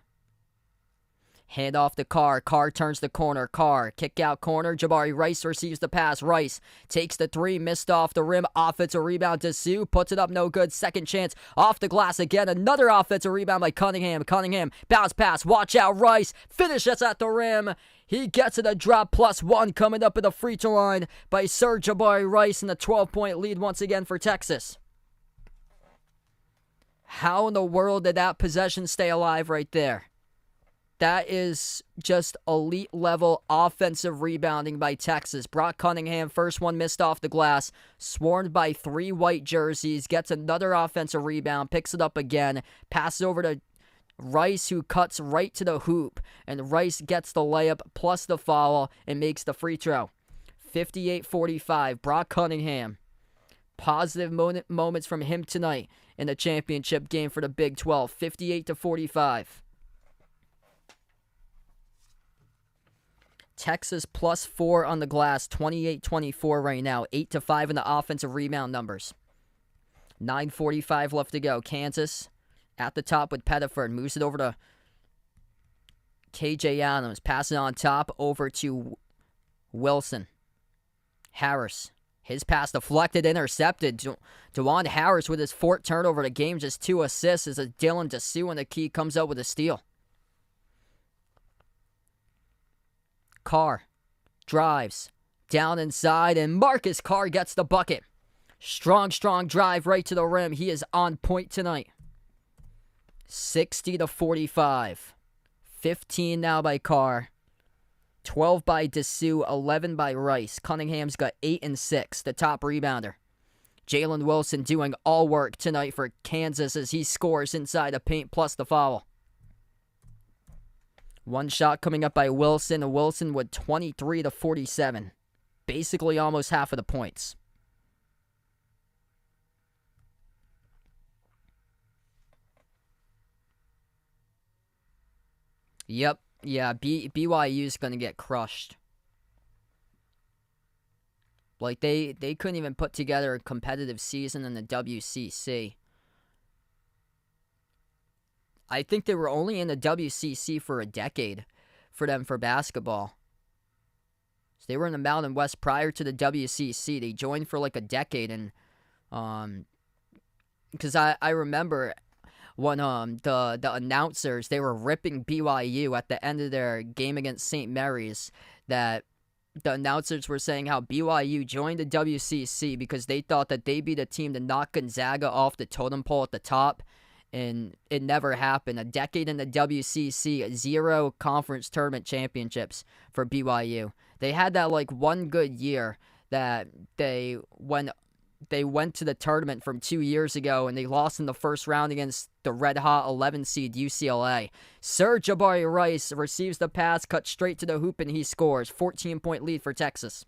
Hand off to Carr. Carr turns the corner. Carr, kick out corner. Jabari Rice receives the pass. Rice takes the 3, missed off the rim. Offensive rebound to Sue. Puts it up, no good. Second chance. Off the glass again. Another offensive rebound by Cunningham. Cunningham, bounce pass. Watch out, Rice. Finishes at the rim. He gets it a drop +1 coming up at the free throw line by Sir Jabari Rice in a 12-point lead once again for Texas. How in the world did that possession stay alive right there? That is just elite level offensive rebounding by Texas. Brock Cunningham, first one missed off the glass, swarmed by 3 white jerseys, gets another offensive rebound, picks it up again, passes over to Rice, who cuts right to the hoop, and Rice gets the layup plus the foul and makes the free throw. 58-45, Brock Cunningham. Positive moments from him tonight in the championship game for the Big 12, 58-45. Texas +4 on the glass, 28-24 right now, 8-5 in the offensive rebound numbers. 9:45 left to go. Kansas at the top with Pettiford, moves it over to KJ Adams, passes on top over to Wilson. Harris, his pass deflected, intercepted. DeJuan Harris with his 4th turnover of the game, just 2 assists as Dylan DeSue in the key comes out with a steal. Carr drives down inside, and Marcus Carr gets the bucket. Strong drive right to the rim. He is on point tonight. 60-45. 15 now by Carr. 12 by DeSue, 11 by Rice. Cunningham's got 8 and 6, the top rebounder. Jalen Wilson doing all work tonight for Kansas as he scores inside the paint plus the foul. One shot coming up by Wilson. Wilson with 23-47. Basically almost half of the points. Yep, Yeah, BYU's going to get crushed. Like, they couldn't even put together a competitive season in the WCC. I think they were only in the WCC for a decade for them for basketball. So they were in the Mountain West prior to the WCC. They joined for like a decade, and because I remember when the announcers, they were ripping BYU at the end of their game against St. Mary's, that the announcers were saying how BYU joined the WCC because they thought that they'd be the team to knock Gonzaga off the totem pole at the top, and it never happened. A decade in the WCC, 0 conference tournament championships for BYU. They had that like one good year that they went to the tournament from 2 years ago, and they lost in the first round against the red-hot 11 seed UCLA. Sir Jabari Rice receives the pass, cut straight to the hoop, and he scores. 14-point lead for Texas.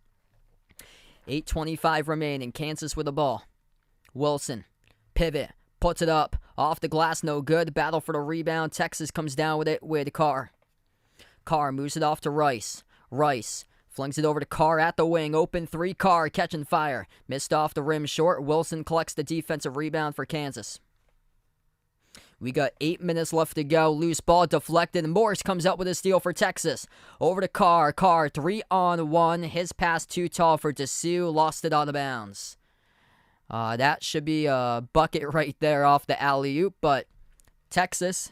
8:25 remaining. Kansas with the ball. Wilson, pivot, puts it up. Off the glass, no good. Battle for the rebound. Texas comes down with it with Carr. Carr moves it off to Rice. Rice flings it over to Carr at the wing. Open three. Carr catching fire. Missed off the rim short. Wilson collects the defensive rebound for Kansas. We got 8 minutes left to go. Loose ball deflected. Morris comes up with a steal for Texas. Over to Carr. Carr 3-on-1. His pass too tall for Dessou. Lost it out of bounds. That should be a bucket right there off the alley-oop. But Texas,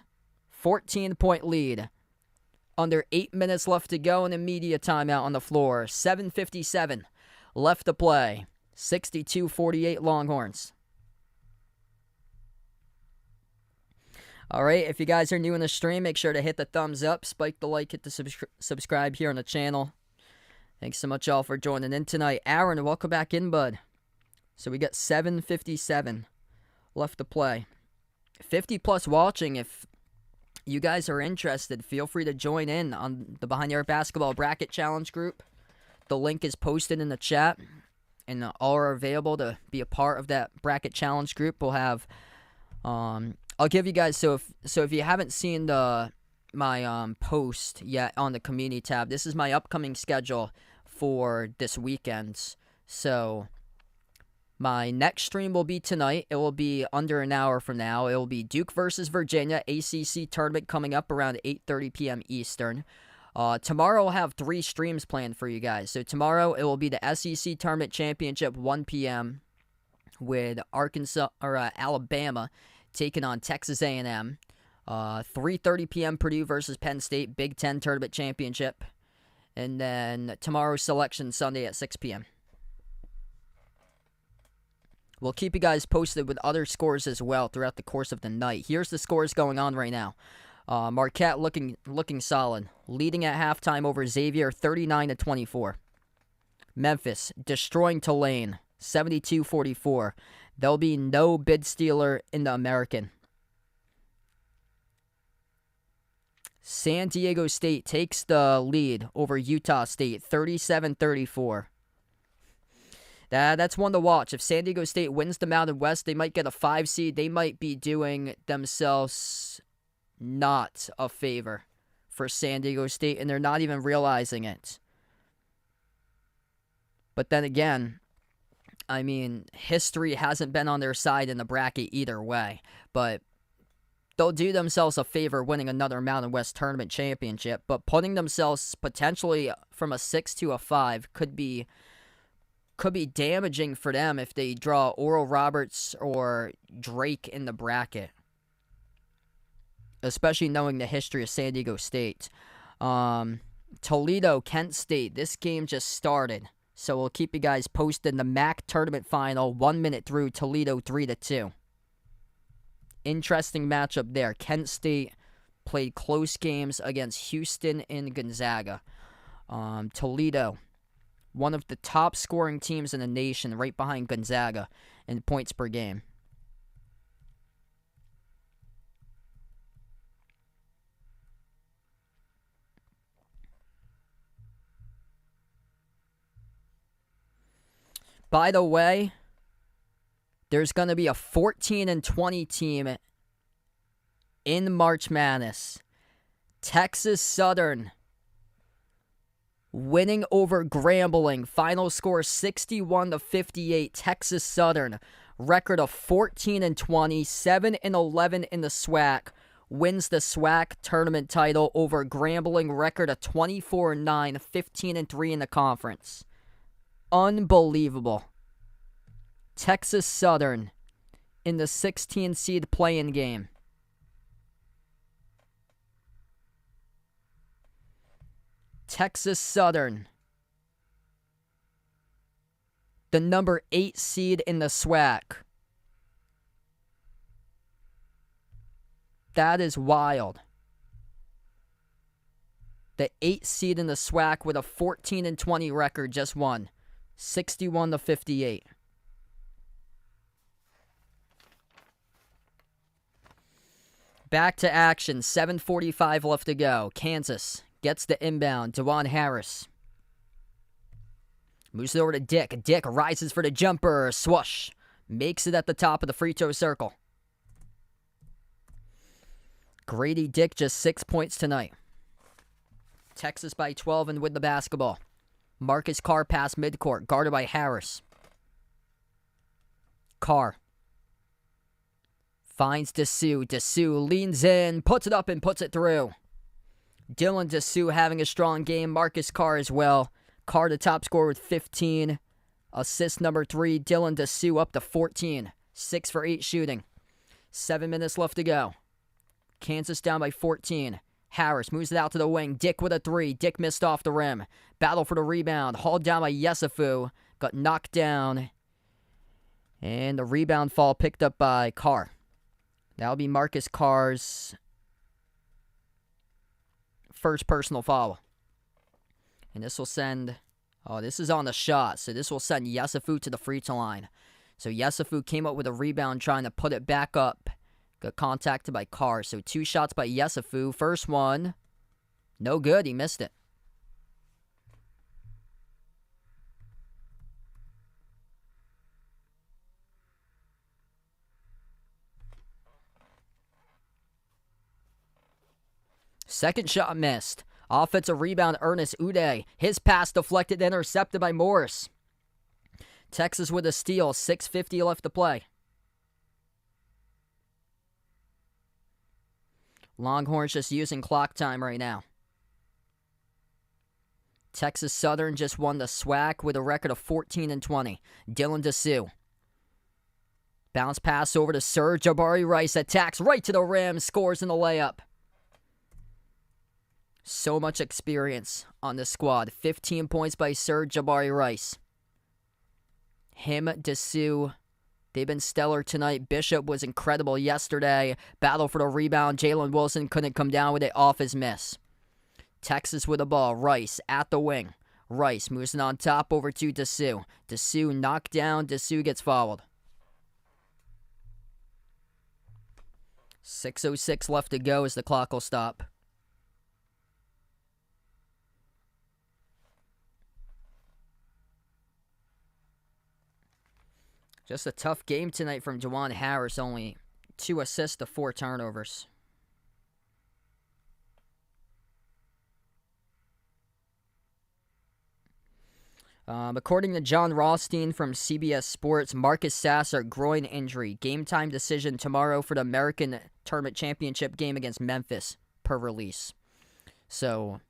14-point lead. Under 8 minutes left to go in a media timeout on the floor. 7:57 left to play. 62-48 Longhorns. All right, if you guys are new in the stream, make sure to hit the thumbs up, spike the like, hit the subscribe here on the channel. Thanks so much, all, for joining in tonight. Aaron, welcome back in, bud. So we got 7:57 left to play. 50+ watching. If you guys are interested, feel free to join in on the Behind the Arc Basketball Bracket Challenge group. The link is posted in the chat, and all are available to be a part of that bracket challenge group. We'll have, I'll give you guys, so if you haven't seen my post yet on the community tab, this is my upcoming schedule for this weekend. So my next stream will be tonight. It will be under an hour from now. It will be Duke versus Virginia, ACC tournament coming up around 8:30 p.m. Eastern. Tomorrow I'll have 3 streams planned for you guys. So tomorrow it will be the SEC Tournament Championship, 1 p.m. with Alabama taking on Texas A&M. 3:30 p.m. Purdue versus Penn State, Big Ten Tournament Championship. And then tomorrow's Selection Sunday at 6 p.m. We'll keep you guys posted with other scores as well throughout the course of the night. Here's the scores going on right now. Marquette looking solid, leading at halftime over Xavier, 39-24. Memphis destroying Tulane, 72-44. There'll be no bid stealer in the American. San Diego State takes the lead over Utah State, 37-34. That's one to watch. If San Diego State wins the Mountain West, they might get a 5 seed. They might be doing themselves not a favor for San Diego State, and they're not even realizing it. But then again, I mean, history hasn't been on their side in the bracket either way. But they'll do themselves a favor winning another Mountain West Tournament Championship. But putting themselves potentially from a 6 to a 5 could be damaging for them if they draw Oral Roberts or Drake in the bracket. Especially knowing the history of San Diego State. Toledo, Kent State. This game just started. So we'll keep you guys posted. The MAC tournament final, 1 minute through, Toledo 3-2. Interesting matchup there. Kent State played close games against Houston and Gonzaga. Toledo, one of the top scoring teams in the nation, right behind Gonzaga in points per game. By the way, there's going to be a 14-20 team in March Madness. Texas Southern winning over Grambling. Final score 61-58. Texas Southern, record of 14-20, 7-11 in the SWAC. Wins the SWAC tournament title over Grambling, record of 24-9, 15-3 in the conference. Unbelievable. Texas Southern in the 16 seed play-in game. Texas Southern, the number 8 seed in the SWAC. That is wild. The 8 seed in the SWAC with a 14-20 record just won, 61-58. Back to action, 7:45 left to go. Kansas gets the inbound. DeJuan Harris moves it over to Dick. Dick rises for the jumper. Swoosh. Makes it at the top of the free throw circle. Grady Dick just 6 points tonight. Texas by 12 and with the basketball. Marcus Carr pass midcourt, guarded by Harris. Carr finds Dessou. Dessou leans in, puts it up and puts it through. Dylan Dessou having a strong game. Marcus Carr as well. Carr the top scorer with 15. Assist number 3. Dylan Dessou up to 14. 6 for 8 shooting. 7 minutes left to go. Kansas down by 14. Harris moves it out to the wing. Dick with a 3. Dick missed off the rim. Battle for the rebound. Hauled down by Yesufu. Got knocked down. And the rebound fall picked up by Carr. That'll be Marcus Carr's first personal foul. And this will send... Oh, this is on the shot. So this will send Yesufu to the free throw line. So Yesufu came up with a rebound trying to put it back up. Got contacted by Carr. So 2 shots by Yesufu. First one, no good. He missed it. Second shot missed. Offensive rebound, Ernest Uday. His pass deflected, intercepted by Morris. Texas with a steal. 6:50 left to play. Longhorns just using clock time right now. Texas Southern just won the SWAC with a record of 14-20. Dylan Dessou. Bounce pass over to Serge Jabari Rice. Attacks right to the rim. Scores in the layup. So much experience on this squad. 15 points by Serge Jabari Rice. Him, Dessou, they've been stellar tonight. Bishop was incredible yesterday. Battle for the rebound. Jalen Wilson couldn't come down with it off his miss. Texas with the ball. Rice at the wing. Rice moves it on top over to Dessou. Dessou knocked down. Dessou gets fouled. 6:06 left to go as the clock will stop. Just a tough game tonight from DeJuan Harris. Only 2 assists to 4 turnovers. According to John Rothstein from CBS Sports, Marcus Sasser, groin injury. Game time decision tomorrow for the American Tournament Championship game against Memphis, per release. So,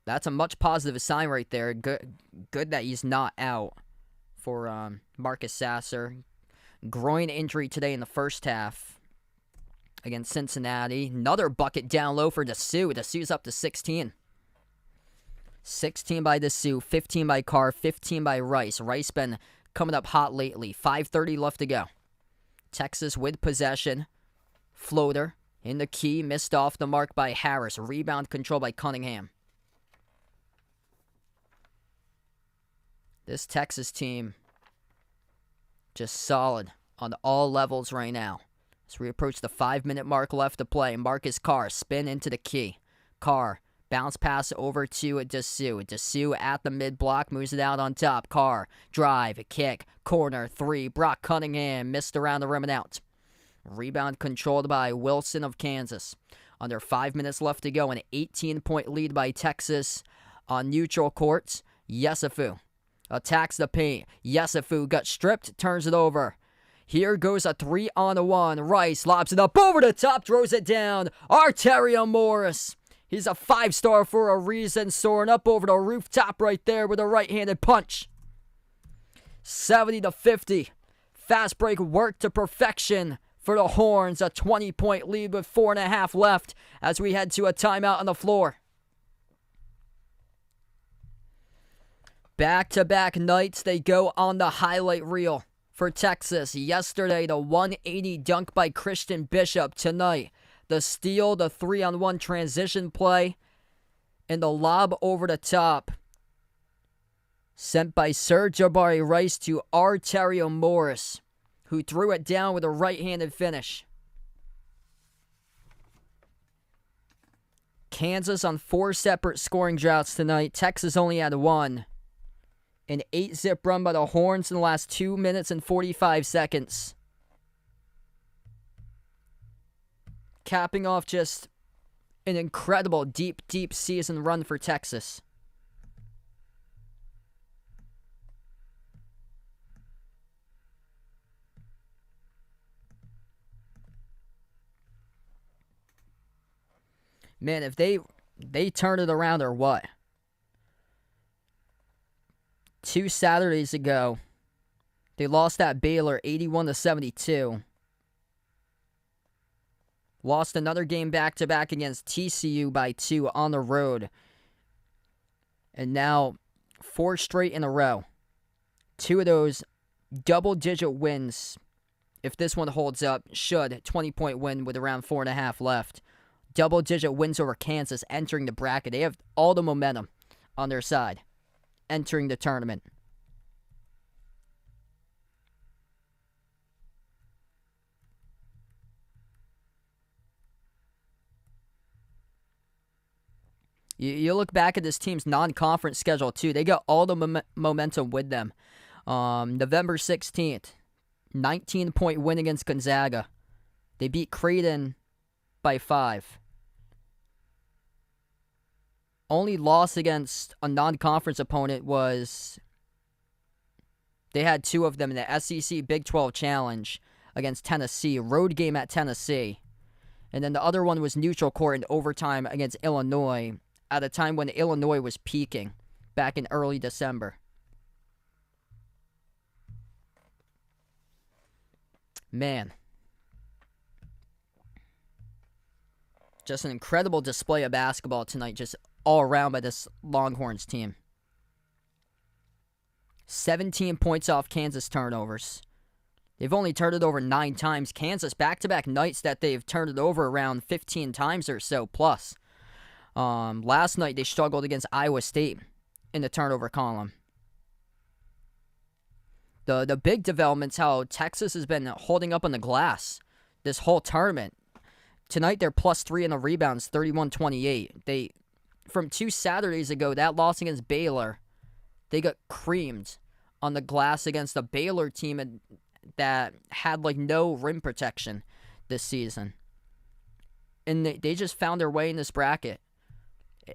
that's a much positive sign right there. Good that he's not out for Marcus Sasser. Groin injury today in the first half against Cincinnati. Another bucket down low for Dessou. Dessou's up to 16. 16 by Dessou, 15 by Carr, 15 by Rice. Rice been coming up hot lately. 5:30 left to go. Texas with possession. Floater in the key. Missed off the mark by Harris. Rebound control by Cunningham. This Texas team just solid on all levels right now. As we approach the 5-minute mark left to play, Marcus Carr spin into the key. Carr bounce pass over to Dessou. Dessou at the mid-block, moves it out on top. Carr, drive, kick, corner, 3. Brock Cunningham missed around the rim and out. Rebound controlled by Wilson of Kansas. Under 5 minutes left to go, an 18-point lead by Texas on neutral courts. Yesufu attacks the paint. Yesufu got stripped, turns it over. Here goes a 3-on-1. Rice lobs it up over the top, throws it down. Arterio Morris. He's a 5-star for a reason, soaring up over the rooftop right there with a right-handed punch. 70-50. Fast break worked to perfection for the Horns. A 20-point lead with 4.5 left as we head to a timeout on the floor. Back-to-back nights, they go on the highlight reel for Texas. Yesterday, the 180 dunk by Christian Bishop. Tonight, the steal, the 3-on-1 transition play, and the lob over the top. Sent by Sir Jabari Rice to Arterio Morris, who threw it down with a right-handed finish. Kansas on 4 separate scoring droughts tonight. Texas only had 1. An 8-zip run by the Horns in the last 2 minutes and 45 seconds. Capping off just an incredible deep season run for Texas. Man, if they turn it around or what? 2 Saturdays ago, they lost at Baylor 81-72. Lost another game back-to-back against TCU by 2 on the road. And now 4 straight in a row. 2 of those double-digit wins. If this one holds up, should. 20-point win with around 4.5 left. Double-digit wins over Kansas entering the bracket. They have all the momentum on their side entering the tournament. You look back at this team's non-conference schedule, too. They got all the momentum with them. November 16th, 19-point win against Gonzaga. They beat Creighton by 5. Only loss against a non-conference opponent was... They had 2 of them in the SEC Big 12 Challenge against Tennessee. Road game at Tennessee. And then the other one was neutral court in overtime against Illinois at a time when Illinois was peaking back in early December. Man. Just an incredible display of basketball tonight, just all around by this Longhorns team. 17 points off Kansas turnovers. They've only turned it over 9 times. Kansas, back-to-back nights that they've turned it over around 15 times or so plus. Last night, they struggled against Iowa State in the turnover column. The big development's how Texas has been holding up on the glass this whole tournament. Tonight, they're +3 in the rebounds, 31-28. From 2 Saturdays ago, that loss against Baylor, they got creamed on the glass against a Baylor team that had no rim protection this season. And they just found their way in this bracket.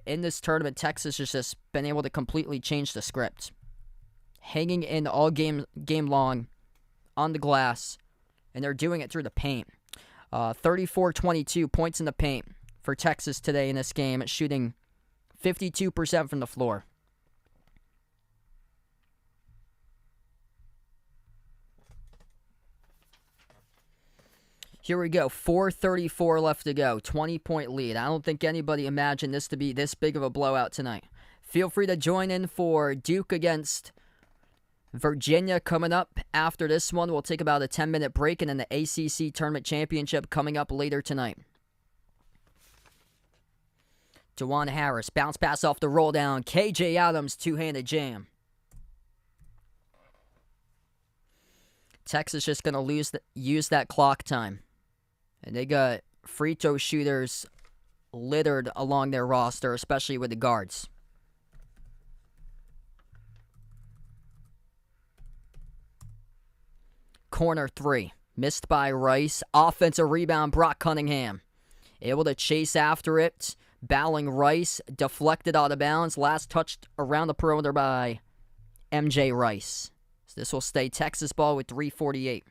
In this tournament, Texas has just been able to completely change the script. Hanging in all game long on the glass, and they're doing it through the paint. 34-22 points in the paint for Texas today in this game, shooting 52% from the floor. Here we go, 4:34 left to go, 20-point lead. I don't think anybody imagined this to be this big of a blowout tonight. Feel free to join in for Duke against Virginia coming up after this one. We'll take about a 10-minute break, and then the ACC Tournament Championship coming up later tonight. Juwan Harris, bounce pass off the roll down. KJ Adams, two-handed jam. Texas just going to use that clock time. And they got free throw shooters littered along their roster, especially with the guards. Corner 3. Missed by Rice. Offensive rebound, Brock Cunningham. able to chase after it, battling Rice, deflected out of bounds, last touched around the perimeter by MJ Rice. So this will stay Texas ball with 3:48.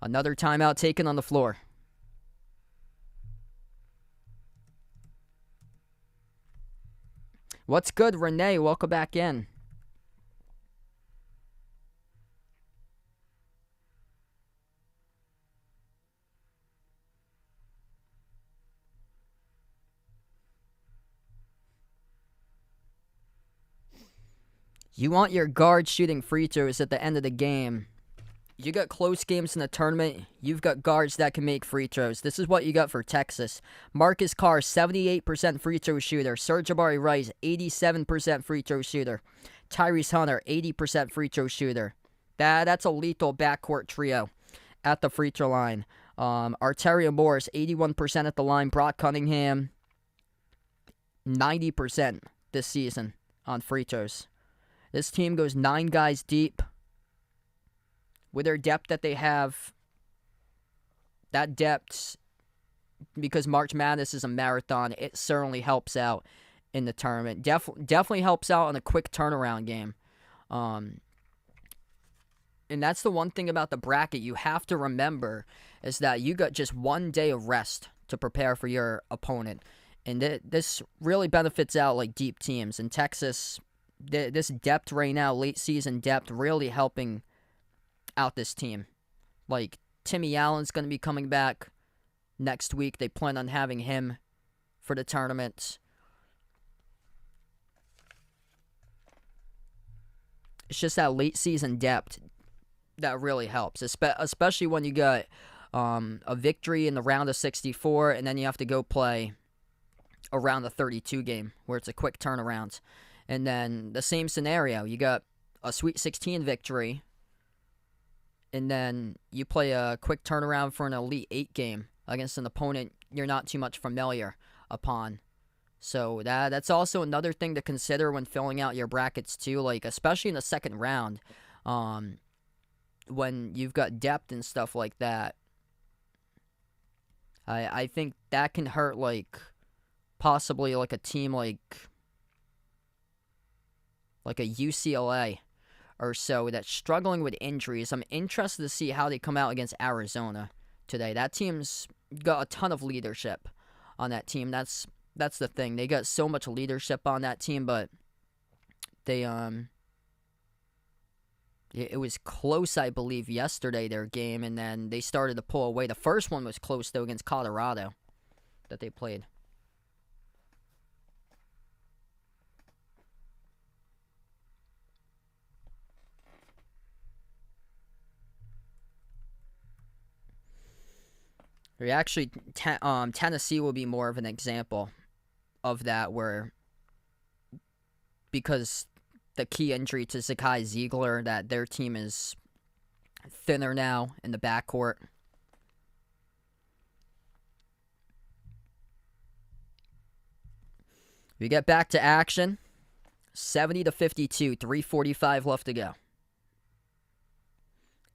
Another timeout taken on the floor. What's good, Renee? Welcome back in. You want your guard shooting free throws at the end of the game. You got close games in the tournament. You've got guards that can make free throws. This is what you got for Texas. Marcus Carr, 78% free throw shooter. Serge-Jabari Rice, 87% free throw shooter. Tyrese Hunter, 80% free throw shooter. That's a lethal backcourt trio at the free throw line. Arteria Morris, 81% at the line. Brock Cunningham, 90% this season on free throws. This team goes 9 guys deep. With their depth that they have, that depth, because March Madness is a marathon, it certainly helps out in the tournament. Definitely helps out in a quick turnaround game. And that's the one thing about the bracket you have to remember is that you got just 1 day of rest to prepare for your opponent. And this really benefits out like deep teams. In Texas, this depth right now, late season depth, really helping out this team. Like, Timmy Allen's going to be coming back next week. They plan on having him for the tournament. It's just that late season depth that really helps, especially when you got a victory in the round of 64, and then you have to go play a round of 32 game where it's a quick turnaround. And then the same scenario, you got a Sweet 16 victory, and then you play a quick turnaround for an Elite 8 game against an opponent you're not too much familiar upon. So that's also another thing to consider when filling out your brackets too, like especially in the second round, when you've got depth and stuff like that. I think that can hurt, like, possibly like a team like a UCLA or so that's struggling with injuries. I'm interested to see how they come out against Arizona today. That team's got a ton of leadership on that team. That's the thing. They got so much leadership on that team, but they it was close, I believe, yesterday, their game, and then they started to pull away. The first one was close, though, against Colorado that they played. Actually, Tennessee will be more of an example of that, where because the key injury to Zakai Ziegler, that their team is thinner now in the backcourt. We get back to action. 70-52, 3:45 left to go.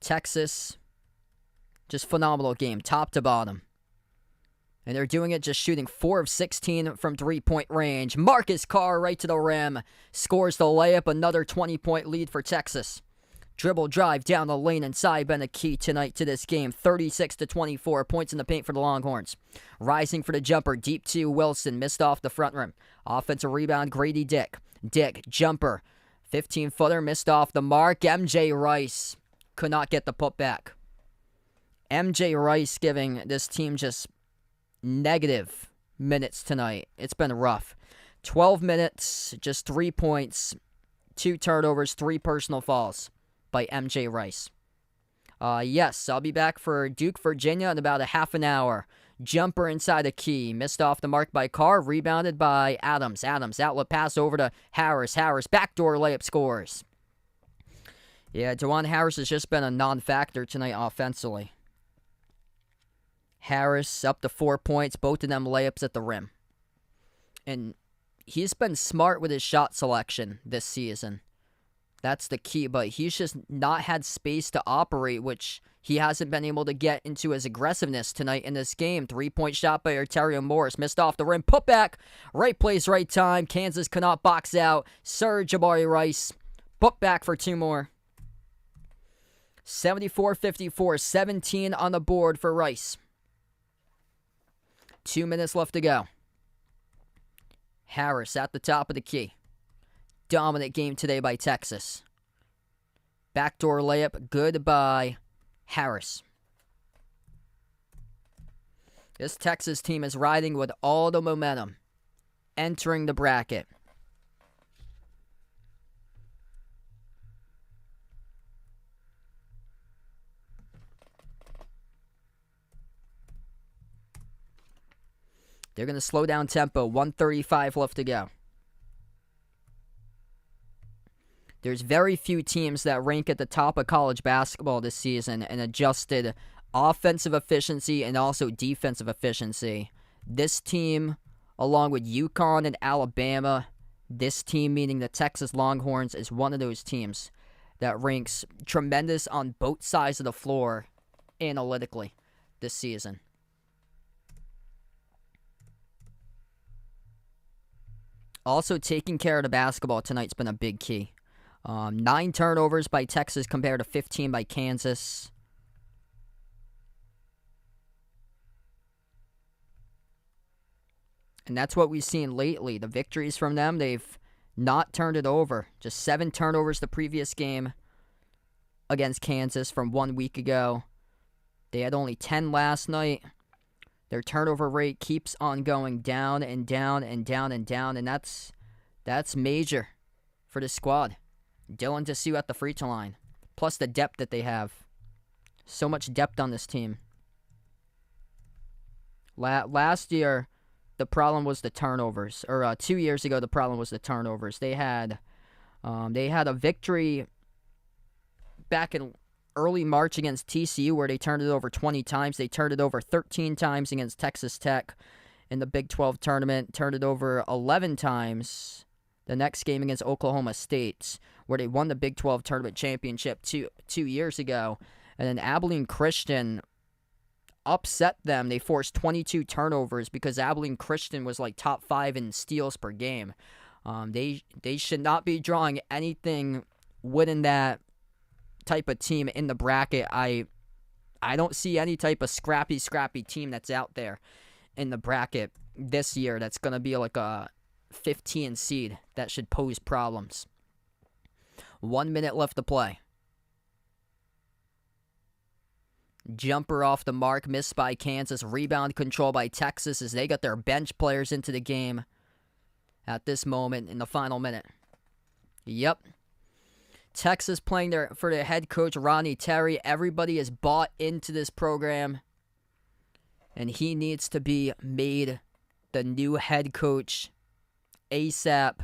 Texas, just phenomenal game, top to bottom. And they're doing it just shooting 4 of 16 from three-point range. Marcus Carr right to the rim. Scores the layup, another 20-point lead for Texas. Dribble drive down the lane inside been a key tonight to this game. 36-24, points in the paint for the Longhorns. Rising for the jumper, deep 2, Wilson, missed off the front rim. Offensive rebound, Grady Dick. Dick, jumper, 15-footer, missed off the mark. MJ Rice could not get the putback. MJ Rice giving this team just negative minutes tonight. It's been rough. 12 minutes, just 3 points, 2 turnovers, 3 personal fouls by MJ Rice. Yes, I'll be back for Duke, Virginia in about a half an hour. Jumper inside the key. Missed off the mark by Carr. Rebounded by Adams. Adams, outlet pass over to Harris. Harris, backdoor layup, scores. Yeah, DeJuan Harris has just been a non-factor tonight offensively. Harris up to 4 points, both of them layups at the rim. And he's been smart with his shot selection this season. That's the key, but he's just not had space to operate, which he hasn't been able to get into his aggressiveness tonight in this game. 3-point shot by Arterio Morris. Missed off the rim. Put back. Right place, right time. Kansas cannot box out. Serge Jabari Rice. Put back for 2 more. 74-54. 17 on the board for Rice. 2 minutes left to go. Harris at the top of the key. Dominant game today by Texas. Backdoor layup. Good by Harris. This Texas team is riding with all the momentum entering the bracket. They're going to slow down tempo. 1:35 left to go. There's very few teams that rank at the top of college basketball this season in adjusted offensive efficiency and also defensive efficiency. This team, along with UConn and Alabama, this team, meaning the Texas Longhorns, is one of those teams that ranks tremendous on both sides of the floor analytically this season. Also, taking care of the basketball tonight's been a big key. 9 turnovers by Texas compared to 15 by Kansas. And that's what we've seen lately. The victories from them, they've not turned it over. Just 7 turnovers the previous game against Kansas from 1 week ago. They had only 10 last night. Their turnover rate keeps on going down and down and down and down, and that's major for the squad. Dylan DeSue at the free throw line, plus the depth that they have. So much depth on this team. Last year, the problem was the turnovers. Or 2 years ago, the problem was the turnovers. They had a victory back in early March against TCU where they turned it over 20 times. They turned it over 13 times against Texas Tech in the Big 12 tournament. Turned it over 11 times the next game against Oklahoma State, where they won the Big 12 tournament championship 2 years ago. And then Abilene Christian upset them. They forced 22 turnovers because Abilene Christian was like top 5 in steals per game. They should not be drawing anything winning that type of team in the bracket. I don't see any type of scrappy team that's out there in the bracket this year that's going to be like a 15 seed that should pose problems. 1 minute left to play. Jumper off the mark, missed by Kansas. Rebound control by Texas as they got their bench players into the game at this moment in the final minute. Yep. Texas playing for their head coach, Ronnie Terry. Everybody is bought into this program, and he needs to be made the new head coach ASAP.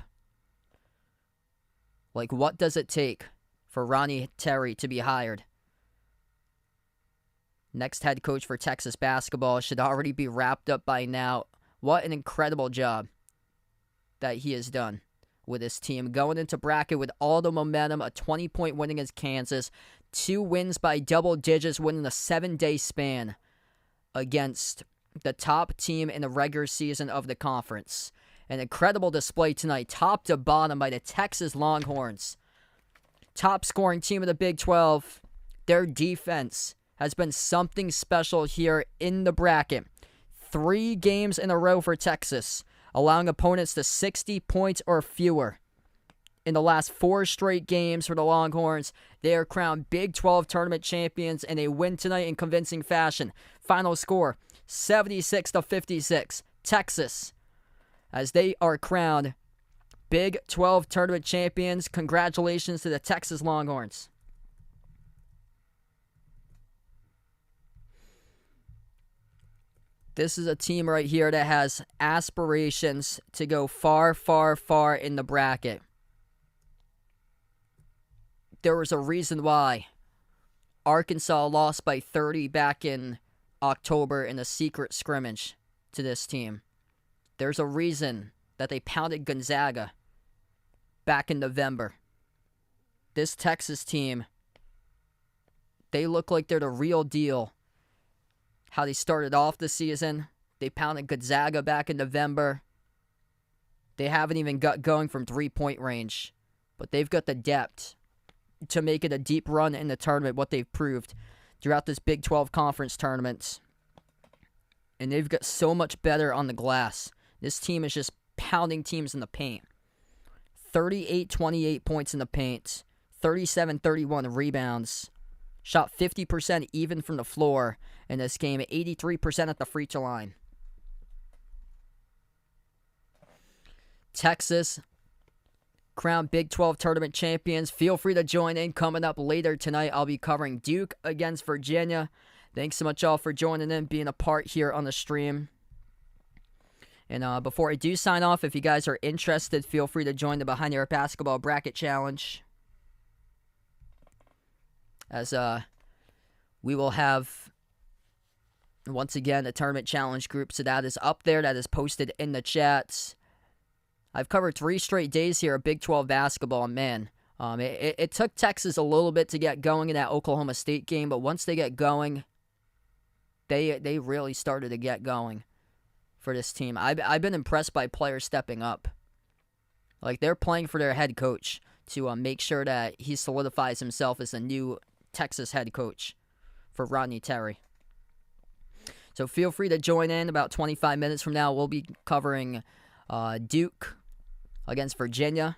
Like, what does it take for Ronnie Terry to be hired? Next head coach for Texas basketball should already be wrapped up by now. What an incredible job that he has done with his team. Going into bracket with all the momentum, a 20-point win against Kansas, 2 wins by double digits, winning a 7-day span against the top team in the regular season of the conference. An incredible display tonight, top to bottom, by the Texas Longhorns. Top scoring team of the Big 12. Their defense has been something special here in the bracket. 3 games in a row for Texas, allowing opponents to 60 points or fewer. In the last 4 straight games for the Longhorns, they are crowned Big 12 tournament champions, and they win tonight in convincing fashion. Final score, 76-56. Texas, as they are crowned Big 12 tournament champions. Congratulations to the Texas Longhorns. This is a team right here that has aspirations to go far, far, far in the bracket. There was a reason why Arkansas lost by 30 back in October in a secret scrimmage to this team. There's a reason that they pounded Gonzaga back in November. this Texas team, they look like they're the real deal. How they started off the season. They pounded Gonzaga back in November. They haven't even got going from three-point range. But they've got the depth to make it a deep run in the tournament, what they've proved throughout this Big 12 conference tournament. And they've got so much better on the glass. This team is just pounding teams in the paint. 38-28 points in the paint. 37-31 rebounds. Shot 50% even from the floor in this game. 83% at the free throw line. Texas, crowned Big 12 tournament champions. Feel free to join in. Coming up later tonight, I'll be covering Duke against Virginia. Thanks so much, all, for joining in, being a part here on the stream. And before I do sign off, if you guys are interested, feel free to join the Behind Your Basketball Bracket Challenge. As we will have, once again, a tournament challenge group. So that is up there. That is posted in the chats. I've covered 3 straight days here of Big 12 basketball, and man, it took Texas a little bit to get going in that Oklahoma State game, but once they get going, they really started to get going for this team. I've been impressed by players stepping up. Like, they're playing for their head coach to make sure that he solidifies himself as a new Texas head coach for Rodney Terry. So feel free to join in. About 25 minutes from now, we'll be covering Duke against Virginia,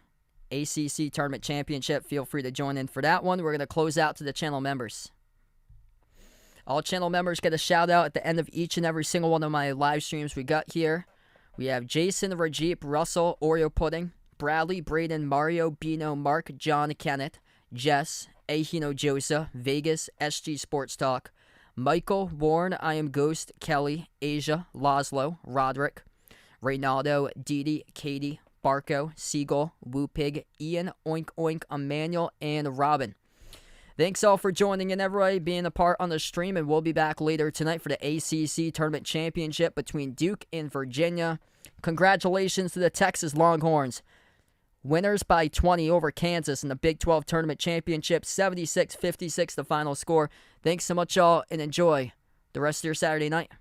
ACC Tournament Championship. Feel free to join in for that one. We're going to close out to the channel members. All channel members get a shout out at the end of each and every single one of my live streams we got here. We have Jason, Rajeep, Russell, Oreo Pudding, Bradley, Braden, Mario, Bino, Mark, John, Kenneth, Jess, Ahino Josa, Vegas, SG Sports Talk, Michael, Warren, I Am Ghost, Kelly, Asia, Laszlo, Roderick, Reynaldo, Didi, Katie, Barco, Siegel, Woo Pig, Ian, Oink Oink, Emmanuel, and Robin. Thanks all for joining in, everybody, being a part on the stream, and we'll be back later tonight for the ACC Tournament Championship between Duke and Virginia. Congratulations to the Texas Longhorns. Winners by 20 over Kansas in the Big 12 Tournament Championship. 76-56 the final score. Thanks so much, y'all, and enjoy the rest of your Saturday night.